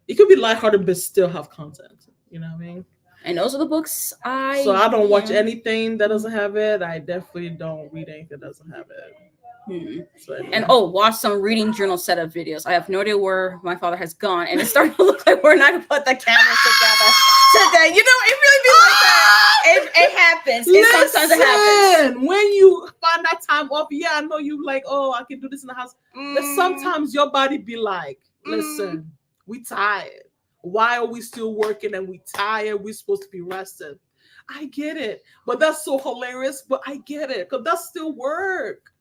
It could be lighthearted but still have content. You know what I mean? And those are the books I don't watch anything that doesn't have it. I definitely don't read anything that doesn't have it. So, anyway. And watch some reading journal setup videos. I have no idea where my father has gone, and it's starting to look like we're not gonna put the cameras together today. You know, it really be like that. It happens. Sometimes it happens. When you find that time off, I know you like, oh, I can do this in the house. But sometimes your body be like, listen, we tired. Why are we still working and we tired? We're supposed to be rested. I get it. But that's so hilarious. But I get it. Because that's still work.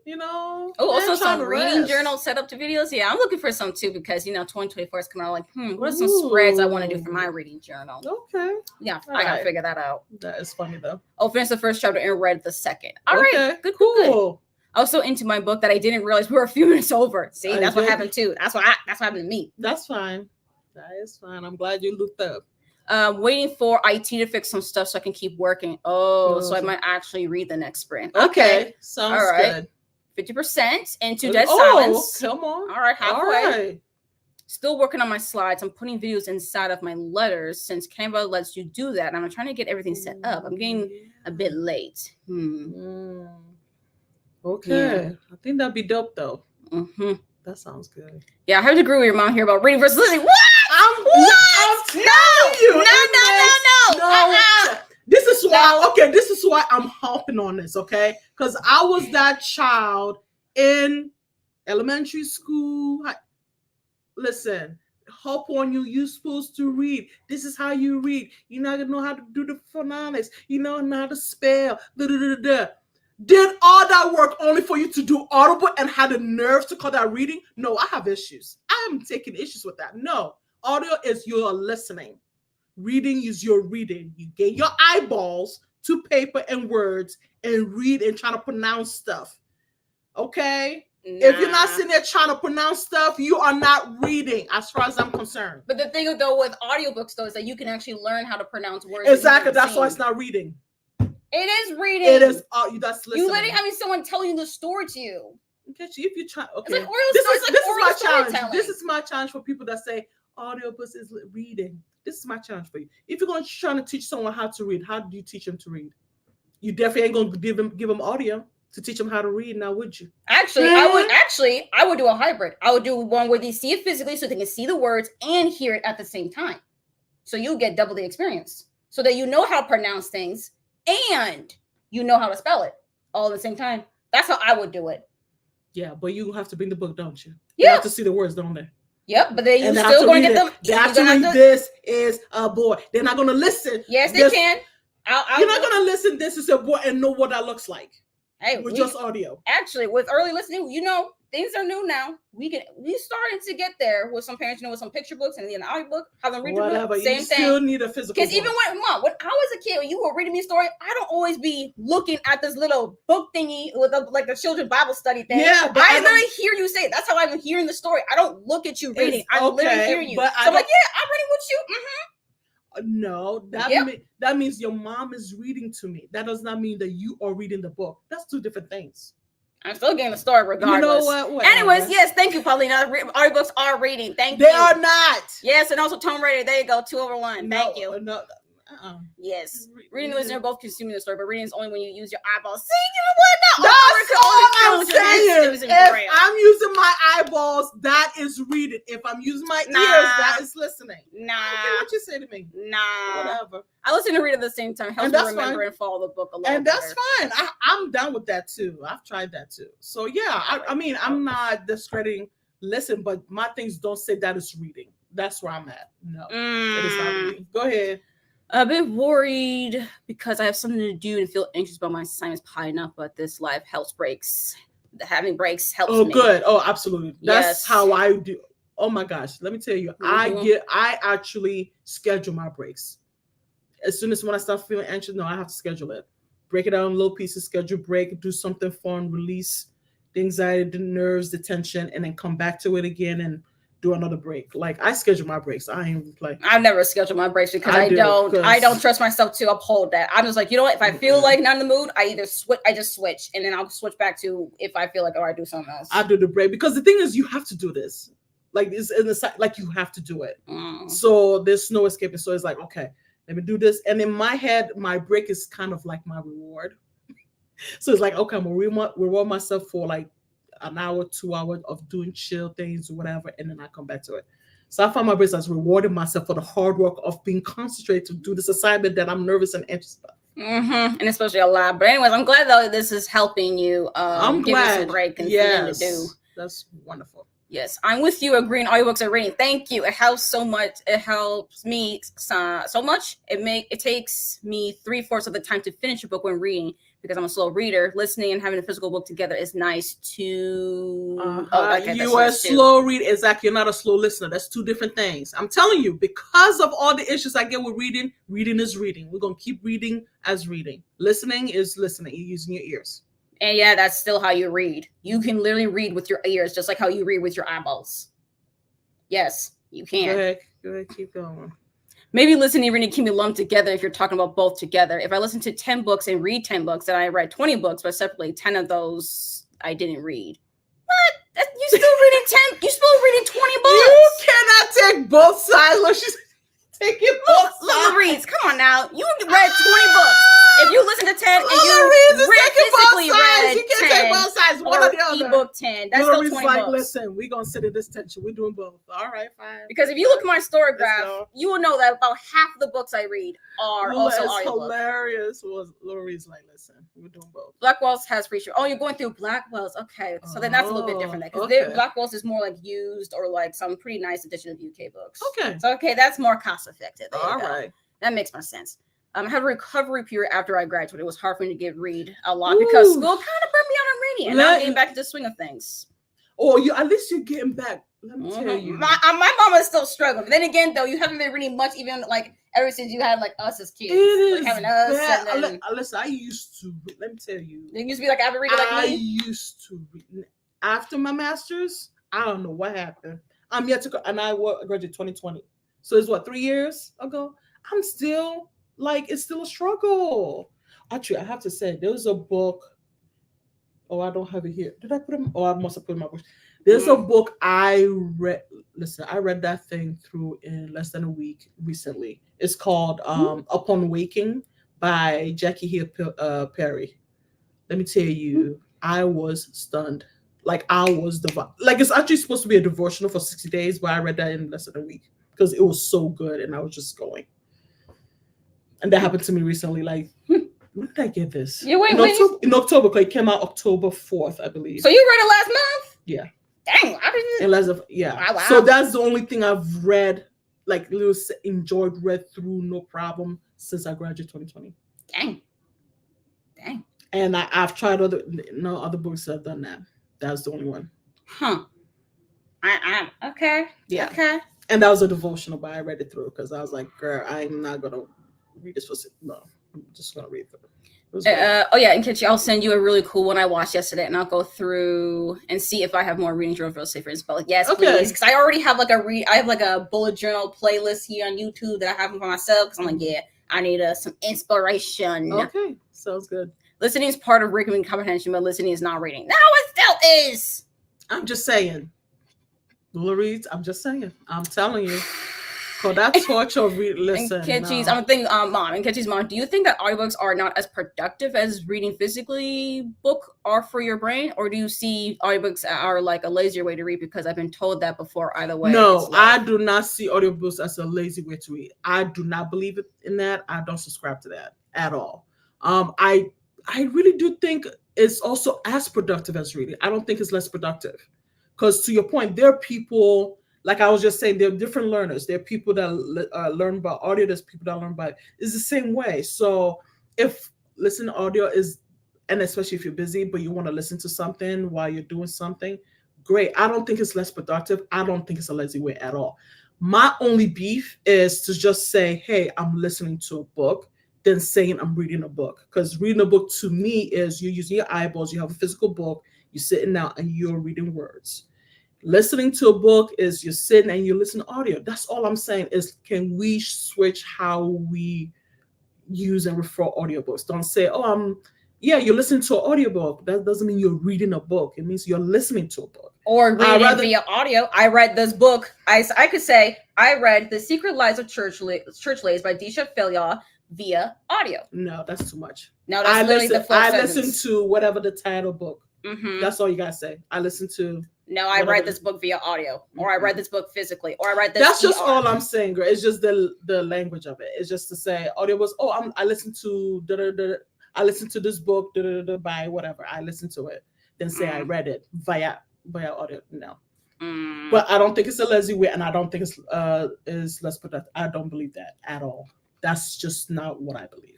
You know? Oh, also some reading journal setup to videos. Yeah, I'm looking for some too because, 2024 is coming out. Like, what are some spreads I want to do for my reading journal? Okay. Yeah, I got to figure that out. That is funny, though. Finished the first chapter and read the second. All right. Good, cool. Good. Also into my book that I didn't realize we were a few minutes over. See, that's what happened too. That's what happened to me. That's fine. That is fine. I'm glad you looked up. Waiting for IT to fix some stuff so I can keep working. So I might actually read the next sprint. Okay. Sounds good. 50% into Dead Silence. Come on. All right, halfway. All right. Still working on my slides. I'm putting videos inside of my letters since Canva lets you do that. And I'm trying to get everything set up. I'm getting a bit late. Okay. Yeah. I think that'd be dope though. That sounds good. Yeah, I have to agree with your mom here about reading versus listening. What? I'm telling you. No. This is why I'm hopping on this, okay? Because I was that child in elementary school. Listen, hop on you. You're supposed to read. This is how you read. You're not gonna know how to do the phonics. You know how to spell. Did all that work only for you to do audible and had the nerves to call that reading? No, I have issues. I am taking issues with that. No, audio is your listening. Reading is your reading. You get your eyeballs to paper and words and read and try to pronounce stuff. Okay? Nah. If you're not sitting there trying to pronounce stuff, you are not reading as far as I'm concerned. But the thing though with audiobooks though is that you can actually learn how to pronounce words. Exactly. That's why it's not reading. It is reading. It is. That's listening. You literally having someone telling the story to you. Okay, if you try, okay. It's like this is my challenge. This is my challenge for people that say audiobooks is reading. This is my challenge for you. If you're going to try to teach someone how to read, how do you teach them to read? You definitely ain't going to give them audio to teach them how to read. Now, would you? Actually, I would do a hybrid. I would do one where they see it physically, so they can see the words and hear it at the same time. So you get double the experience, so that you know how to pronounce things. And you know how to spell it all at the same time. That's how I would do it. Yeah, but you have to bring the book, don't you? Yeah. You have to see the words, don't they? Yep, but then you're still going to get them. They have to read this is a boy. They're not going to listen. Yes, they can. You're not going to listen this is a boy and know what that looks like. Hey, with just audio. Actually, with early listening, things are new now. We starting to get there with some parents, with some picture books and then an audiobook, have them read the book. Same thing. Still need a physical. Because even when I was a kid, when you were reading me a story, I don't always be looking at this little book thingy with the children's Bible study thing. Yeah, but I literally hear you say it. That's how I'm hearing the story. I don't look at you reading. I literally hear you. But I'm like, yeah, I'm reading with you. No, that means your mom is reading to me. That does not mean that you are reading the book. That's two different things. I'm still getting the story regardless. You know what? Whatever. Anyways, yes, thank you, Paulina. Audiobooks are reading. Thank you. They are not. Yes, and also tone rated. There you go. 2/1. Thank you. No. Yes. Reading and listening are both consuming the story, but reading is only when you use your eyeballs. See, you know what? That's all I'm saying. If I'm using my eyeballs, that is reading. If I'm using my ears, that is listening. Nah. What you say to me? Nah. Whatever. I listen to read at the same time. Helps me remember and follow the book a little. And that's fine. I'm down with that too. I've tried that too. So yeah, I mean, I'm not discrediting listen, but my things don't say that is reading. That's where I'm at. No, it is not reading. Go ahead. A bit worried because I have something to do and feel anxious about my assignments piling up, but this life helps breaks. Having breaks helps me. Oh, good. Oh, absolutely. That's Yes. how I do. Oh my gosh. Let me tell you, I actually schedule my breaks. As soon as when I start feeling anxious, no, I have to schedule it. Break it down in little pieces, schedule break, do something fun, release the anxiety, the nerves, the tension, and then come back to it again and do another break. Like I schedule my breaks. I ain't like I've never scheduled my breaks because I don't trust myself to uphold that. I'm just like, you know what? If I feel like not in the mood, I just switch, and then I'll switch back to if I feel like, oh, I do something else. I do the break because the thing is, you have to do this. Like it's in the side, like you have to do it. So there's no escaping. So it's like, okay, let me do this. And in my head, my break is kind of like my reward. So it's like, okay, I'm gonna reward myself for like an hour, 2 hours of doing chill things or whatever, and then I come back to it. So I find my breaks as rewarding myself for the hard work of being concentrated to do this assignment that I'm nervous and anxious about. And especially a lot. But anyways, I'm glad though this is helping you. I'm give glad. You some break and yes, to do. That's wonderful. Yes, I'm with you. Agreeing audiobooks are reading. Thank you. It helps so much. It helps me so much. It takes me 3/4 of the time to finish a book when reading because I'm a slow reader. Listening and having a physical book together is nice too. You are a slow reader. Exactly. You're not a slow listener. That's two different things. I'm telling you, because of all the issues I get with reading, reading is reading. We're going to keep reading as reading. Listening is listening. You're using your ears. And yeah, that's still how you read. You can literally read with your ears, just like how you read with your eyeballs. Yes, you can. Go ahead, keep going. Maybe listening and reading can be lumped together if you're talking about both together. If I listen to 10 books and read 10 books, then I read 20 books, but separately, 10 of those I didn't read. What? You still reading 10? You still reading 20 books? You cannot take both sides. Look, she's taking both sides. Reads. Come on now. You read 20 books. If you listen to 10 and you physically read you can't 10 take both sides, one or the other. Ebook 10, that's still 20 like, books. Listen, we're going to sit in this tension. We're doing both. All right, fine. Because if you look at my story graph, you will know that about half of the books I read are also audiobooks. Hilarious. Lori's like, listen, we're doing both. Blackwell's has free shipping. Oh, you're going through Blackwell's. Okay. So then that's a little bit different. Because Blackwell's is more like used or like some pretty nice edition of UK books. Okay. So, that's more cost effective. All right. That makes more sense. I had a recovery period after I graduated. It was hard for me to read a lot because school kind of burned me out on reading, and now I'm getting back to the swing of things. Oh, at least you're getting back. Let me tell you, my mama is still struggling. But then again, though, you haven't been reading much, even like ever since you had like us as kids. It is having us. bad. Listen, I used to. Let me tell you, you used to be like avid reader like me. I used to read after my master's. I don't know what happened. I'm yet to go, and I graduated 2020. So it's what 3 years ago. I'm still. Like, it's still a struggle. Actually, I have to say, there was a book. Oh, I don't have it here. Did I put it? Oh, I must have put it in my book. There's a book I read. Listen, I read that thing through in less than a week recently. It's called Upon Waking by Jackie Hill Perry. Let me tell you, I was stunned. Like, I was like, it's actually supposed to be a devotional for 60 days, but I read that in less than a week because it was so good and I was just going. And that happened to me recently. Like, when did I get this? You wait, in October, because it came out October 4th, I believe. So you read it last month? Yeah. Dang, I didn't. Yeah. Wow. So that's the only thing I've read, like, read through, no problem, since I graduated 2020. Dang. And I've tried other books that have done that. That's the only one. Huh. Okay. Yeah. Okay. And that was a devotional, but I read it through because I was like, girl, I'm not gonna read this for no. I'm just gonna read through. And Kitchi, I'll send you a really cool one I watched yesterday, and I'll go through and see if I have more reading journal say for inspiration. Yes, please, because I already have I have like a bullet journal playlist here on YouTube that I have for myself. Because I'm like, I need some inspiration. Okay, sounds good. Listening is part of reading comprehension, but listening is not reading. No, it still is. I'm just saying. Louise, I'm just saying. I'm telling you. So that torture listen. I'm thinking, Mom, and Kitchi's mom, do you think that audiobooks are not as productive as reading physically book are for your brain? Or do you see audiobooks are like a lazier way to read? Because I've been told that before either way. No, I do not see audiobooks as a lazy way to read. I do not believe in that. I don't subscribe to that at all. I really do think it's also as productive as reading. I don't think it's less productive. Because to your point, there are people Like I was just saying, there are different learners. There are people that learn by audio. There's people that learn by. It's the same way. So if listening to audio is, and especially if you're busy, but you want to listen to something while you're doing something, great. I don't think it's less productive. I don't think it's a lazy way at all. My only beef is to just say, hey, I'm listening to a book, than saying I'm reading a book. Because reading a book to me is you're using your eyeballs, you have a physical book, you're sitting down and you're reading words. Listening to a book is you're sitting and you listen to audio. That's all I'm saying is, can we switch how we use and refer audiobooks? Don't say, oh, you're listening to an audiobook. That doesn't mean you're reading a book. It means you're listening to a book. Or reading via audio. I read this book. I could say I read The Secret Lives of Church Ladies by Disha Philyaw via audio. No, that's too much. No, that's literally the full sentence. I listen to whatever the title book. Mm-hmm. That's all you gotta say. I listen to. No, I read this book via audio, or I read this book physically, or I read this. That's just all I'm saying, girl. It's just the language of it. It's just to say audio was. Oh, I listened to I listened to this book by whatever. I listened to it. Then say I read it via audio. No. But I don't think it's a lazy way, and I don't think it's less productive. I don't believe that at all. That's just not what I believe.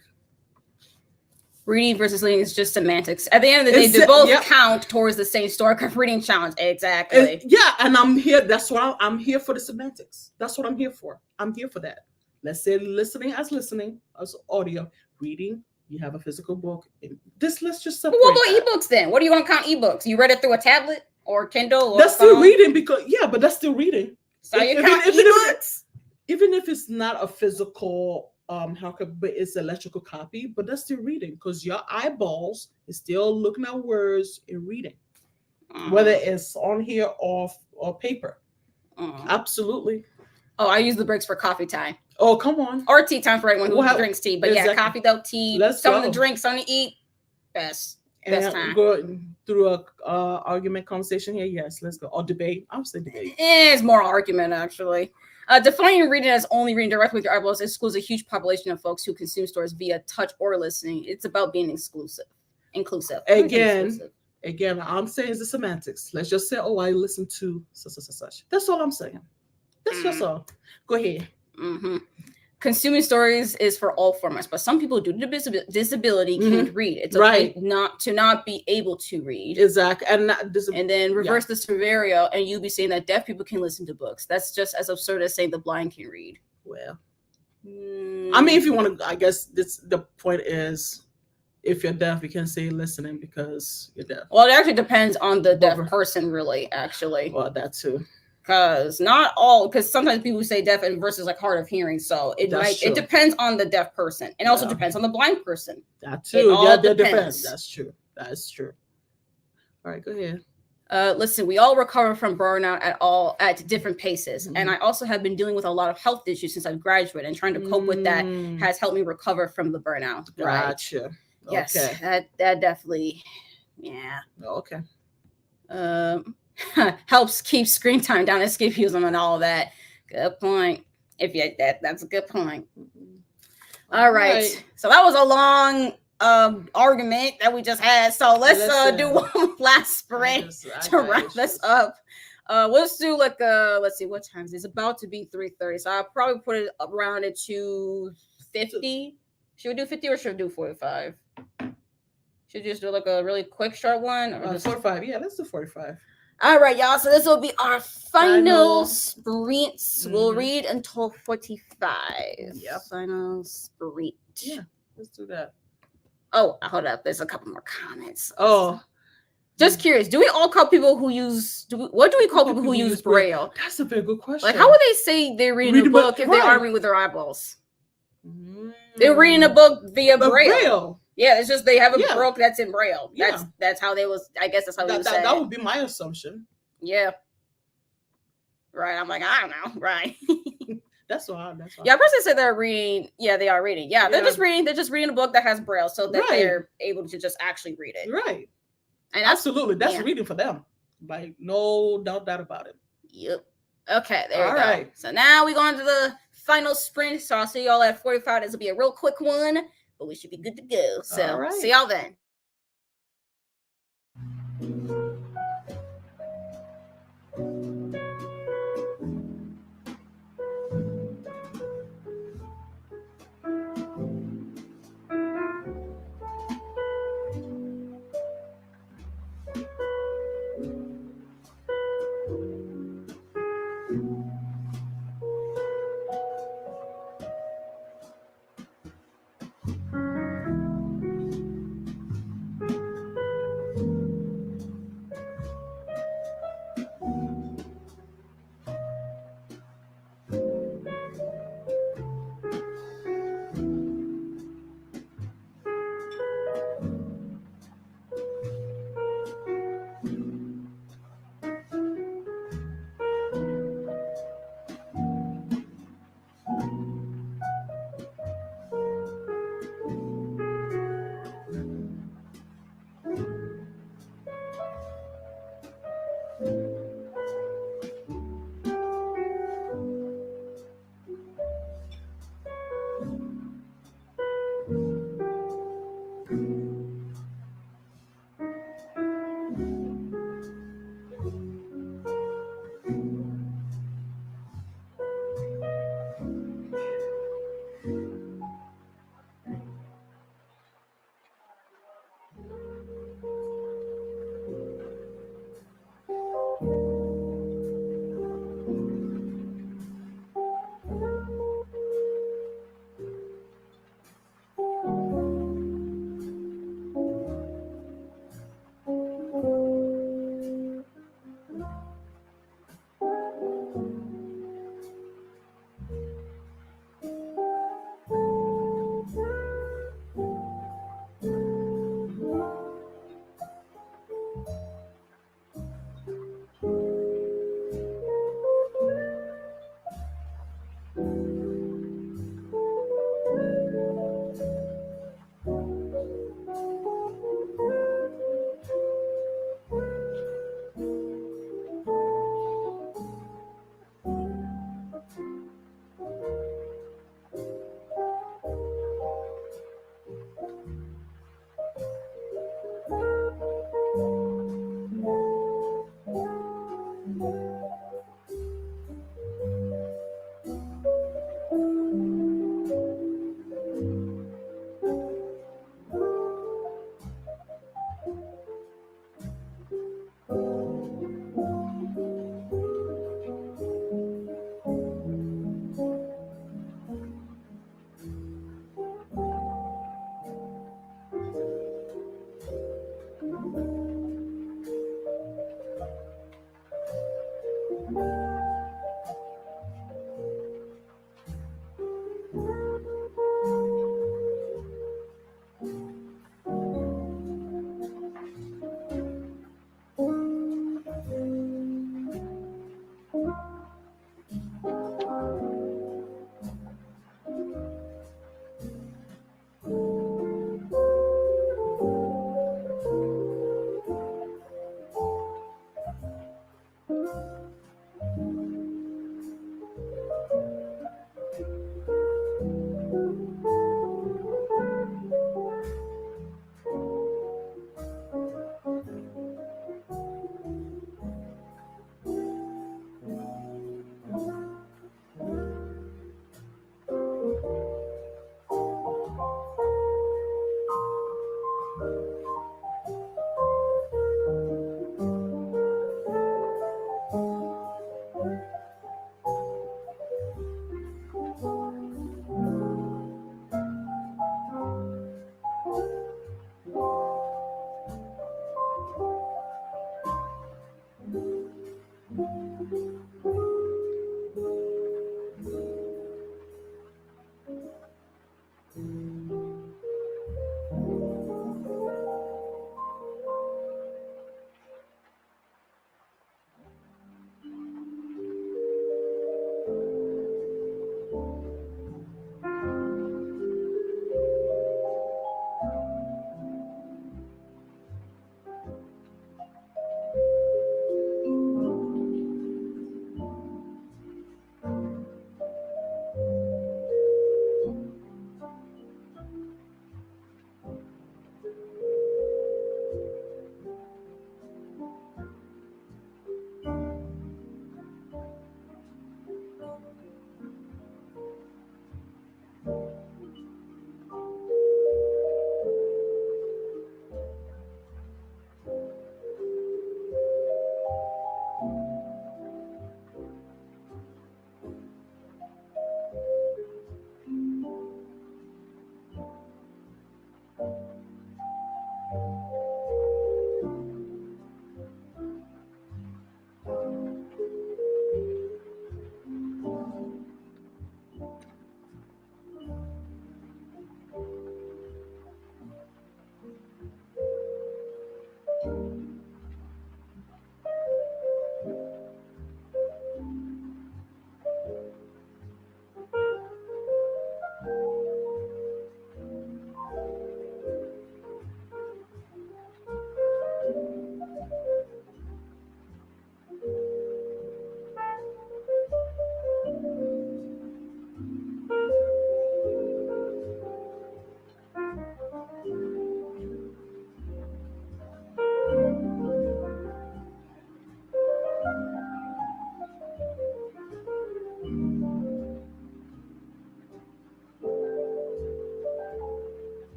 Reading versus reading is just semantics. At the end of the day, they both count towards the same story. Reading challenge, exactly. And I'm here. That's why I'm here for the semantics. That's what I'm here for. I'm here for that. Let's say listening as audio. Reading, you have a physical book. Let's just separate. But what about ebooks then? What do you want to count ebooks? You read it through a tablet or Kindle? Or that's still reading but that's still reading. So you count ebooks? Even if it's not a physical. But it's electrical copy, but that's still reading because your eyeballs is still looking at words and reading, whether it's on here or paper. Absolutely. Oh, I use the breaks for coffee time. Oh, come on. Or tea time for anyone who drinks tea. But exactly. Coffee though, tea. Something to drink, something to eat. Best time. Go through a argument conversation here. Yes, let's go. Or debate. I would say debate. It's more argument actually. Defining reading as only reading directly with your eyeballs excludes a huge population of folks who consume stories via touch or listening. It's about being inclusive. Again, I'm saying is the semantics. Let's just say, oh, I listen to such. That's all I'm saying. That's just all. Go ahead. Mm-hmm. Consuming stories is for all formats, but some people due to disability can't read. It's okay not be able to read. Exactly. And then reverse the scenario, and you be saying that deaf people can listen to books. That's just as absurd as saying the blind can read. Well, I mean, if you want to, I guess the point is, if you're deaf, you can say listening because you're deaf. Well, it actually depends on the deaf person, really, actually. Well, that too. Because sometimes people say deaf and versus like hard of hearing. So it depends on the deaf person. And also depends on the blind person. That too. That depends. That's true. That's true. All right, go ahead. Listen, we all recover from burnout at different paces. And I also have been dealing with a lot of health issues since I've graduated, and trying to cope with that has helped me recover from the burnout. Gotcha. Right? Yes, okay. That definitely, yeah. Okay. Helps keep screen time down, escapism and all of that. Good point. That's a good point. All right. So that was a long argument that we just had. So let's do one last sprint to wrap this up. Let's do let's see, what time is it? It's about to be 3:30. So I'll probably put it around at 2:50. Should we do 50 or should we do 45? Should we just do like a really quick short one? Or 45. Yeah, let's do 45. All right, y'all. So this will be our final sprints. We'll read until 45. Yep. Final sprint. Yeah, let's do that. Oh, hold up. There's a couple more comments. Oh. Just curious. Do we all call people who use... What do we call people who use Braille? That's a very good question. Like, how would they say they're reading a book if they are reading with their eyeballs? They're reading a book via Braille. Yeah, it's just they have a book that's in Braille. That's how they was. I guess that's how they was saying. That would be my assumption. Yeah. Right. I'm like, I don't know. Right. That's why. Yeah, person said they're reading. Yeah, they are reading. Yeah, they're just reading. They're just reading a book that has Braille, so that they're able to just actually read it. Right. And absolutely, that's reading for them. Like, no doubt about it. Yep. Okay, there we go. Right. So now we go on to the final sprint. So I'll see y'all at 45. This will be a real quick one, but we should be good to go. So see y'all then.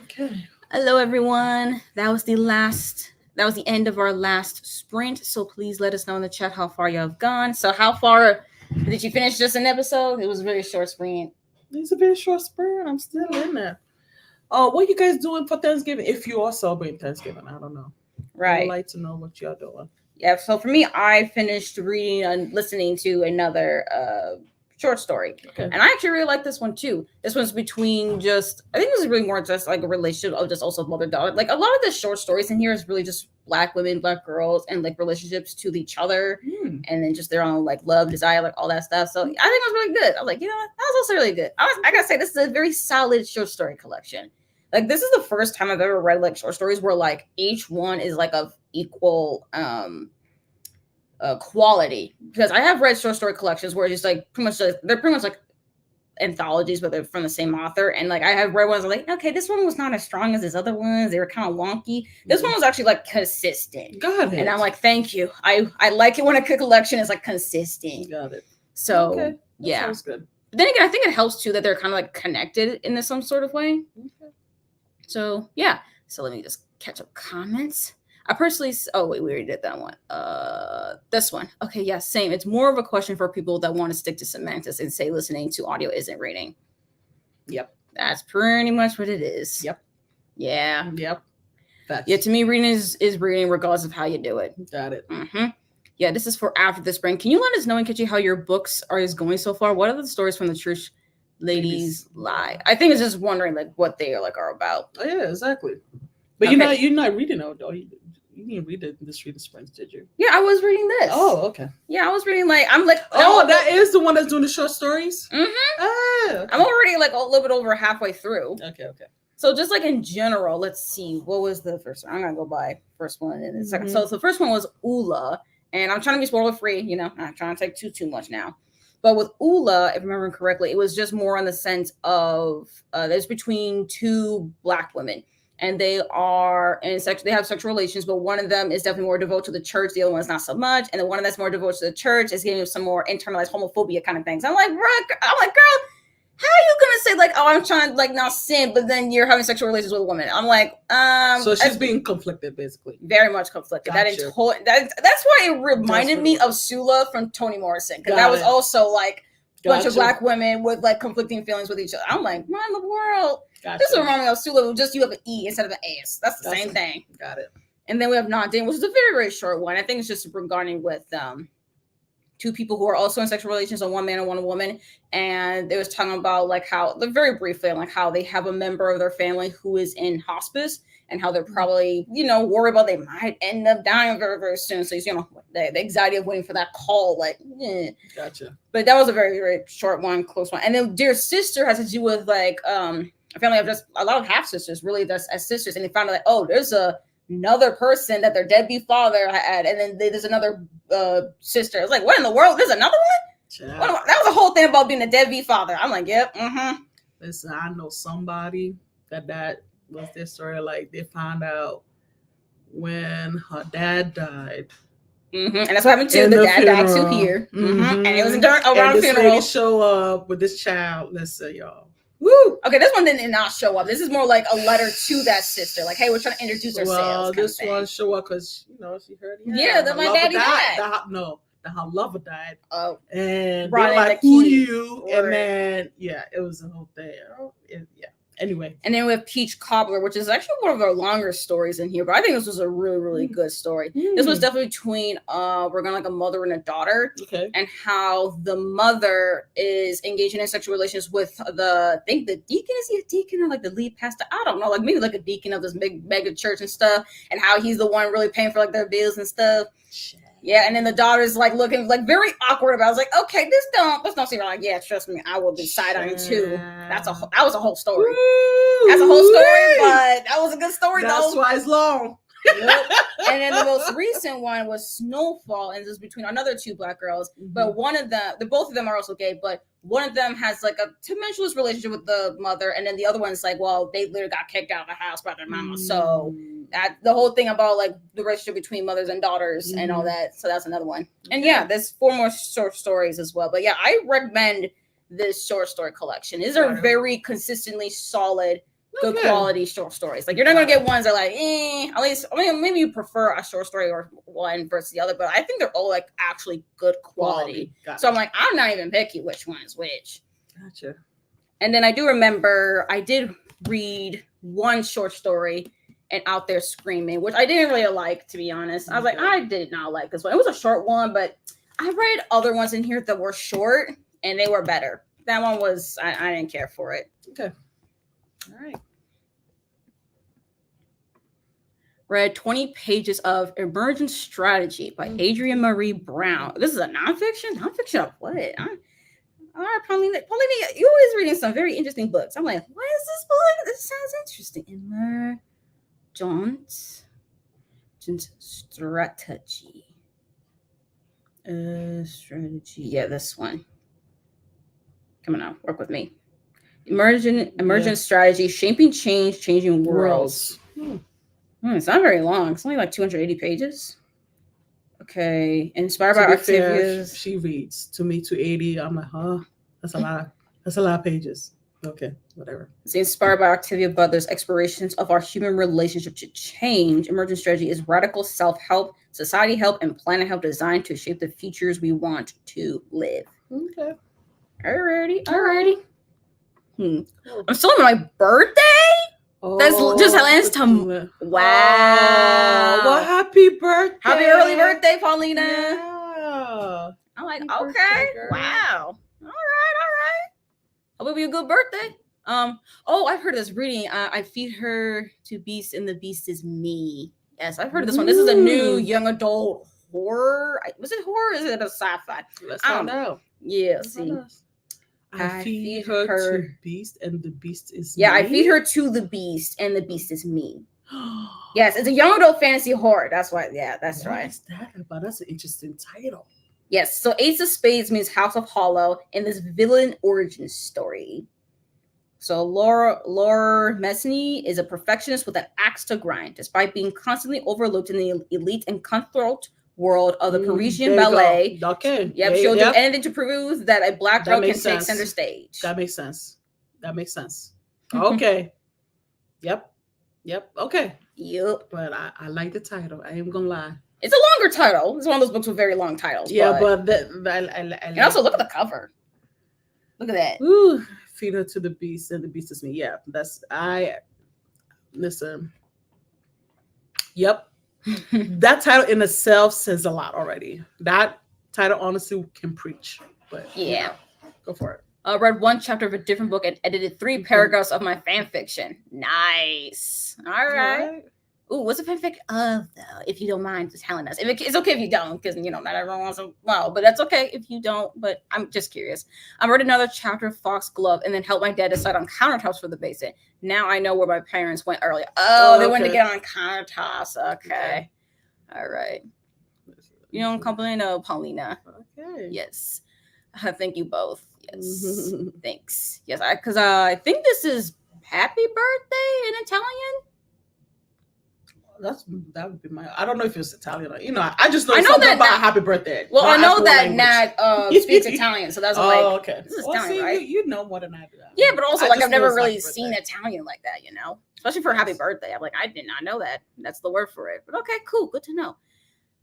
Okay. Hello, everyone. That was the end of our last sprint. So please let us know in the chat how far you have gone. So how far did you finish just an episode? It was a very short sprint. It's a very short sprint. I'm still in there. Oh, what are you guys doing for Thanksgiving? If you are celebrating Thanksgiving, I don't know. I Right. would like to know what y'all doing. Yeah. So for me, I finished reading and listening to another short story. Okay. And I actually really like this one too. This one's between just, I think this is really more just like a relationship of just also mother-daughter. Like a lot of the short stories in here is really just Black women, Black girls, and like relationships to each other. and then just their own like love, desire, like all that stuff. So I think it was really good. I was like, you know what? That was also really good. I gotta say, this is a very solid short story collection. Like, this is the first time I've ever read like short stories where like each one is like of equal quality, because I have read short story collections where it's just like they're pretty much like anthologies, but they're from the same author. And like I have read ones like, okay, this one was not as strong as his other ones. They were kind of wonky. This one was actually like consistent. Got it. And I'm like, thank you. I like it when a collection is like consistent. Got it. So Okay. yeah. Sounds good. But then again, I think it helps too that they're kind of like connected in some sort of way. Okay. So yeah. So let me just catch up comments. I personally, oh wait, we already did that one. This one. Okay, yeah, same. It's more of a question for people that want to stick to semantics and say listening to audio isn't reading. Yep. That's pretty much what it is. Yep. Yeah. Yep. Yeah, to me, reading is reading regardless of how you do it. Got it. Mm-hmm. Yeah, this is for after the spring. Can you let us know, Nkechi, how your books are going so far? What are the stories from the church ladies lie? I think it's just wondering like what they are about. Oh yeah, exactly. But Okay. you're not reading it. You didn't read this Reading Springs, did you? Yeah, I was reading this. Oh, okay. Yeah, I was reading that is the one that's doing the short stories? Mm-hmm. Ah, I'm already like a little bit over halfway through. Okay. So just like in general, let's see. What was the first one? I'm going to go by first one and then second. So the first one was Ula. And I'm trying to be spoiler free, you know, I'm not trying to take too much now. But with Ula, if I remember correctly, it was just more on the sense of there's between two Black women. And they are in sex. They have sexual relations, but one of them is definitely more devoted to the church. The other one is not so much. And the one that's more devoted to the church is getting some more internalized homophobia kind of things. I'm like, girl, how are you gonna say like, oh, I'm trying to like not sin, but then you're having sexual relations with a woman? I'm like, so she's being conflicted, basically. Very much conflicted. Gotcha. That's why it reminded me of Sula from Toni Morrison, because that was also like a bunch of Black women with like conflicting feelings with each other. I'm like, what in the world? Gotcha. This reminds me of Sula, just you have an E instead of an S. That's the same thing. Got it. And then we have Not Dating, which is a very, very short one. I think it's just regarding with two people who are also in sexual relations, one man and one woman. And they was talking about like how, very briefly, like how they have a member of their family who is in hospice and how they're probably, worried about they might end up dying very, very soon. So, the anxiety of waiting for that call, like, Gotcha. But that was a very, very short one, close one. And then Dear Sister has to do with like a family of just a lot of half sisters, really, that's as sisters. And they found out like, oh, there's another person that their deadbeat father had, and then there's another sister. It's like, what in the world? There's another one? That was a whole thing about being a deadbeat father. I'm like, yep. Mm-hmm. Listen, I know somebody that was their story. Like they found out when her dad died. Mm-hmm. And that's what happened too. The dad died too here. Mm-hmm. And it was around the funeral. Lady show up with this child. Listen, y'all. Woo! Okay, this one did not show up. This is more like a letter to that sister. Like, hey, we're trying to introduce ourselves. Well, this one show up because she heard. Yeah, that my daddy died. That her lover died. Oh, and they're like, who you? And then it was a whole thing. Anyway, and then we have Peach Cobbler, which is actually one of our longer stories in here, but I think this was a really, really good story. This was definitely between we're gonna like a mother and a daughter, and how the mother is engaging in sexual relations with the deacon. Is he a deacon or like the lead pastor? I don't know, like maybe like a deacon of this big mega church and stuff, and how he's the one really paying for like their bills and stuff. Yeah, and then the daughter's like looking like very awkward about it. I was like, okay, this don't seem like, yeah, trust me, I will be side-eyeing too. That was a whole story. That's a whole story, but that was a good story though. That's why it's long. Yep. And then the most recent one was Snowfall, and this is between another two Black girls, but one of them, both of them are also gay, but one of them has like a tumultuous relationship with the mother, and then the other one's like, well, they literally got kicked out of the house by their mama. So that the whole thing about like the relationship between mothers and daughters and all that. So that's another one. And there's 4 more short stories as well. But yeah, I recommend this short story collection. These are very consistently solid, good quality short stories. Like you're not gonna get ones that are like, at least maybe you prefer a short story or one versus the other, but I think they're all like actually good quality. So I'm like, I'm not even picky which one is which. Gotcha. And then I do remember I did read one short story, and Out There Screaming, which I didn't really like, to be honest. I was like, I did not like this one. It was a short one, but I read other ones in here that were short and they were better. That one was, I didn't care for it. Okay. All right. read 20 pages of Emergent Strategy by Adrienne Marie Brown. This is a nonfiction? Nonfiction of what? All right, Paulina, you're always reading some very interesting books. I'm like, what is this book? This sounds interesting. Emergent Strategy. Strategy. Yeah, this one. Come on now, work with me. Emergent Strategy, Shaping Change, Changing Worlds. It's not very long. It's only like 280 pages. Okay. Inspired by Octavia's. She reads to me 280. I'm like, huh? That's a lot. That's a lot of pages. Okay, whatever. It's inspired by Octavia Butler's explorations of our human relationship to change. Emergent Strategy is radical self-help, society help, and planet help designed to shape the futures we want to live. Okay. Alrighty. I'm still on my birthday? That's just Helen's to wow. Well, happy birthday. Happy early birthday, Paulina. Yeah. I'm like, Happy okay. birthday, Wow. All right. Hope it'll be a good birthday. I've heard of this reading. I feed her to Beast and the Beast is me. Yes, I've heard of this one. This is a new young adult horror. Was it horror or is it a sci-fi? Let's find out. Yeah, see. I feed her to Beast and the Beast is me. Yeah, I feed her to the Beast and the Beast is me. Yes, it's a young adult fantasy horror. That's why. Yeah, that's right. What's that about? That's an interesting title. Yes, so Ace of Spades means House of Hollow in this villain origin story. So Laura Messney is a perfectionist with an axe to grind, despite being constantly overlooked in the elite and cutthroat world of the Parisian ballet. Okay. Yep, she'll do anything to prove that a black girl can take center stage. That makes sense. Okay. Yep. Okay. Yep. But I like the title. I ain't gonna lie. It's a longer title. It's one of those books with very long titles. Yeah, but and also look at the cover. Look at that. Ooh, feed her to the Beast and the Beast is me. Yeah, listen. Yep. That title in itself says a lot already. That title honestly can preach. But yeah, go for it. I read one chapter of a different book and edited 3 paragraphs of my fan fiction. Nice. All right. Ooh, what's a fanfic of though? If you don't mind just telling us. It's okay if you don't, because not everyone wants to. Well, but that's okay if you don't. But I'm just curious. I read another chapter of Foxglove and then helped my dad decide on countertops for the basement. Now I know where my parents went earlier. They went to get on countertops. Okay. All right. You don't complain, Paulina. Okay. Yes. Thank you both. Yes. Thanks. Yes, because I think this is happy birthday in Italian. That would be my. I don't know if it's Italian or I just know something about happy birthday. Well, I know that Nat speaks Italian, so that's okay. This is Italian, right? You know more than I do. Yeah, but also I've never really seen Italian like that, especially for happy birthday. I'm like, I did not know that. That's the word for it. But okay, cool, good to know.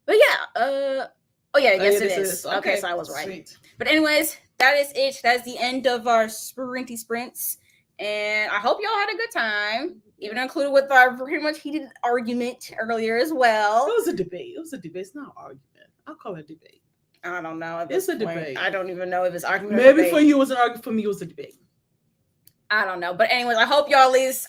But yeah, yes it is. Okay, so I was right. Sweet. But anyways, that is it. That's the end of our sprinty sprints. And I hope y'all had a good time, even included with our pretty much heated argument earlier as well. It was a debate. It's not an argument. I'll call it a debate. I don't know. It's a debate. I don't even know if it's argument. Maybe for you it was an argument. For me, it was a debate. I don't know. But anyways, I hope y'all at least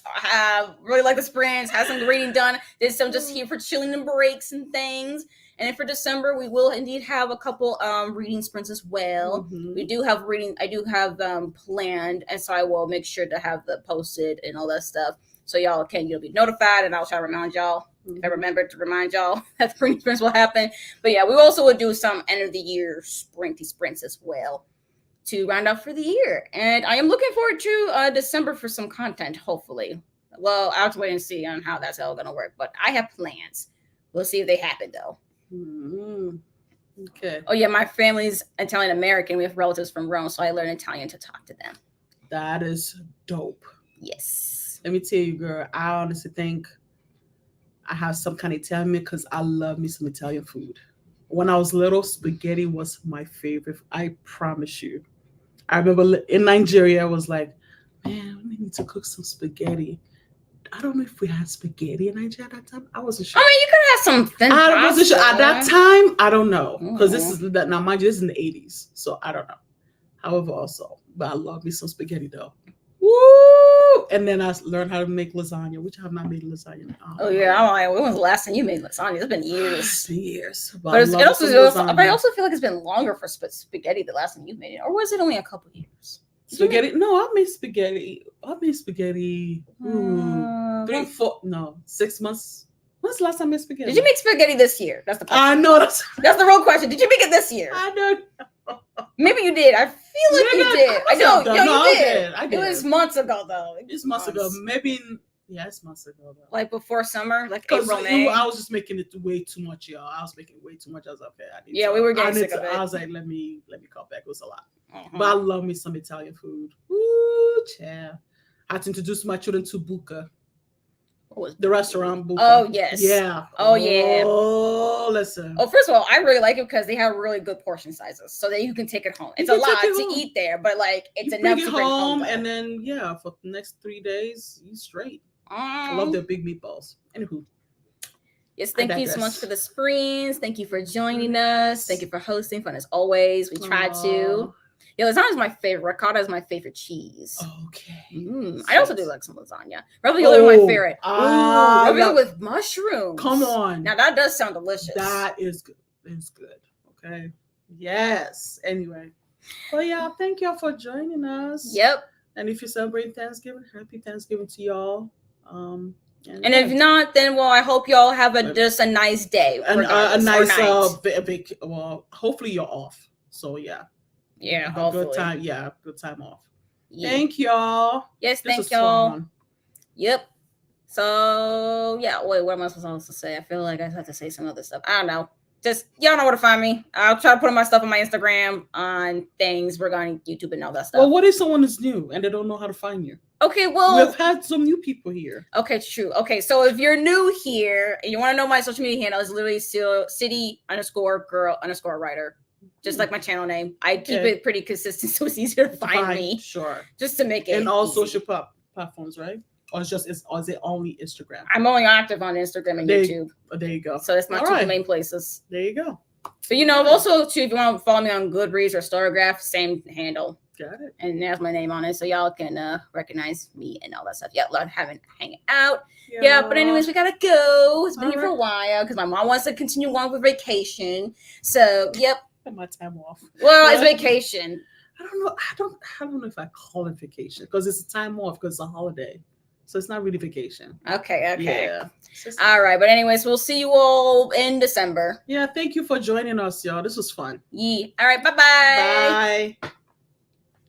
really like the sprints, had some reading done, did some just here for chilling and breaks and things. And then for December, we will indeed have a couple reading sprints as well. Mm-hmm. We do have reading. I do have them planned, and so I will make sure to have them posted and all that stuff, so y'all can be notified. And I'll try to remind y'all if I remember to remind y'all that the reading sprints will happen. But yeah, we also will do some end of the year sprints as well to round up for the year. And I am looking forward to December for some content. Hopefully, well, I'll have to wait and see on how that's all going to work. But I have plans. We'll see if they happen though. Mm-hmm. Okay. Oh yeah, my family's Italian American. We have relatives from Rome, so I learned Italian to talk to them. That is dope. Yes. Let me tell you, girl, I honestly think I have some kind of Italian because I love me some Italian food. When I was little, spaghetti was my favorite. I promise you. I remember in Nigeria, I was like, man, we need to cook some spaghetti. I don't know if we had spaghetti in Nigeria at that time. I wasn't sure. I mean, you could have something. I wasn't sure. At that time, I don't know. Because this is now, mind you, this is in the 80s. So I don't know. However, but I love me some spaghetti though. Woo! Woo! And then I learned how to make lasagna, which I have not made lasagna. Oh yeah, I'm like, when was the last time you made lasagna? It's been It's years. been years. But I also feel like it's been longer for spaghetti the last time you made it, or was it only a couple years? Spaghetti? No, I made spaghetti. 6 months. When's the last time I made spaghetti? Did you make spaghetti this year? That's the question. I know that's the real question. Did you make it this year? I know. Maybe you did. I feel like you did. I know. You did. I did. It was months ago though. It's months ago. Maybe. Yeah, it's months ago though. Like before summer, like April, May. I was just making it way too much, y'all. I was making way too much. I was like, okay. We were getting sick of it. I was like, let me cut back. It was a lot. But I love me some Italian food. Ooh, child. I had to introduce my children to Buca. The restaurant Buca. Oh, yes. Yeah. Oh, yeah. Oh, listen. Oh, first of all, I really like it because they have really good portion sizes so that you can take it home. It's a lot to eat there, but like it's enough to bring home. And then, for the next 3 days, you straight. I love their big meatballs. Anywho. Yes, thank you so much for the screens. Thank you for joining us. Thank you for hosting. Fun as always. We tried to. Yeah, lasagna is my favorite. Ricotta is my favorite cheese. Okay. I also do like some lasagna. Ravioli is my favorite. Ravioli with mushrooms. Come on. Now that does sound delicious. That is good. It's good. Okay. Yes. Anyway. Well, yeah, thank y'all for joining us. Yep. And if you celebrate Thanksgiving, happy Thanksgiving to y'all. And if not, then I hope y'all have just a nice day. And a nice hopefully you're off. So yeah. Yeah, good time. Yeah, good time off. Yeah. Thank y'all. Yes, thank y'all. Fun. Yep. So yeah, wait, what am I supposed to say? I feel like I have to say some other stuff. I don't know. Just y'all know where to find me. I'll try to put my stuff on my Instagram on things regarding YouTube and all that stuff. Well, what if someone is new and they don't know how to find you? Okay, well, we've had some new people here. Okay, true. Okay, so if you're new here and you want to know my social media handle, is literally still city_girl_writer. Just like my channel name. I keep it pretty consistent so it's easier to find me. Sure. Just to make it in all social platforms, right? Or is it only Instagram? I'm only active on Instagram and YouTube. There you go. So that's my two main places. There you go. But also too, if you want to follow me on Goodreads or Storygraph, same handle. Got it. And there's my name on it, so y'all can recognize me and all that stuff. Yeah, love hanging out. Yeah, but anyways, we gotta go. It's been here for a while because my mom wants to continue on with vacation. So yep. My time off. Well, it's vacation. I don't know. I don't know if I call it vacation because it's a time off because it's a holiday. So it's not really vacation. Okay. Yeah. All right. But anyways, we'll see you all in December. Yeah. Thank you for joining us, y'all. This was fun. Yeah. All right. Bye-bye. Bye.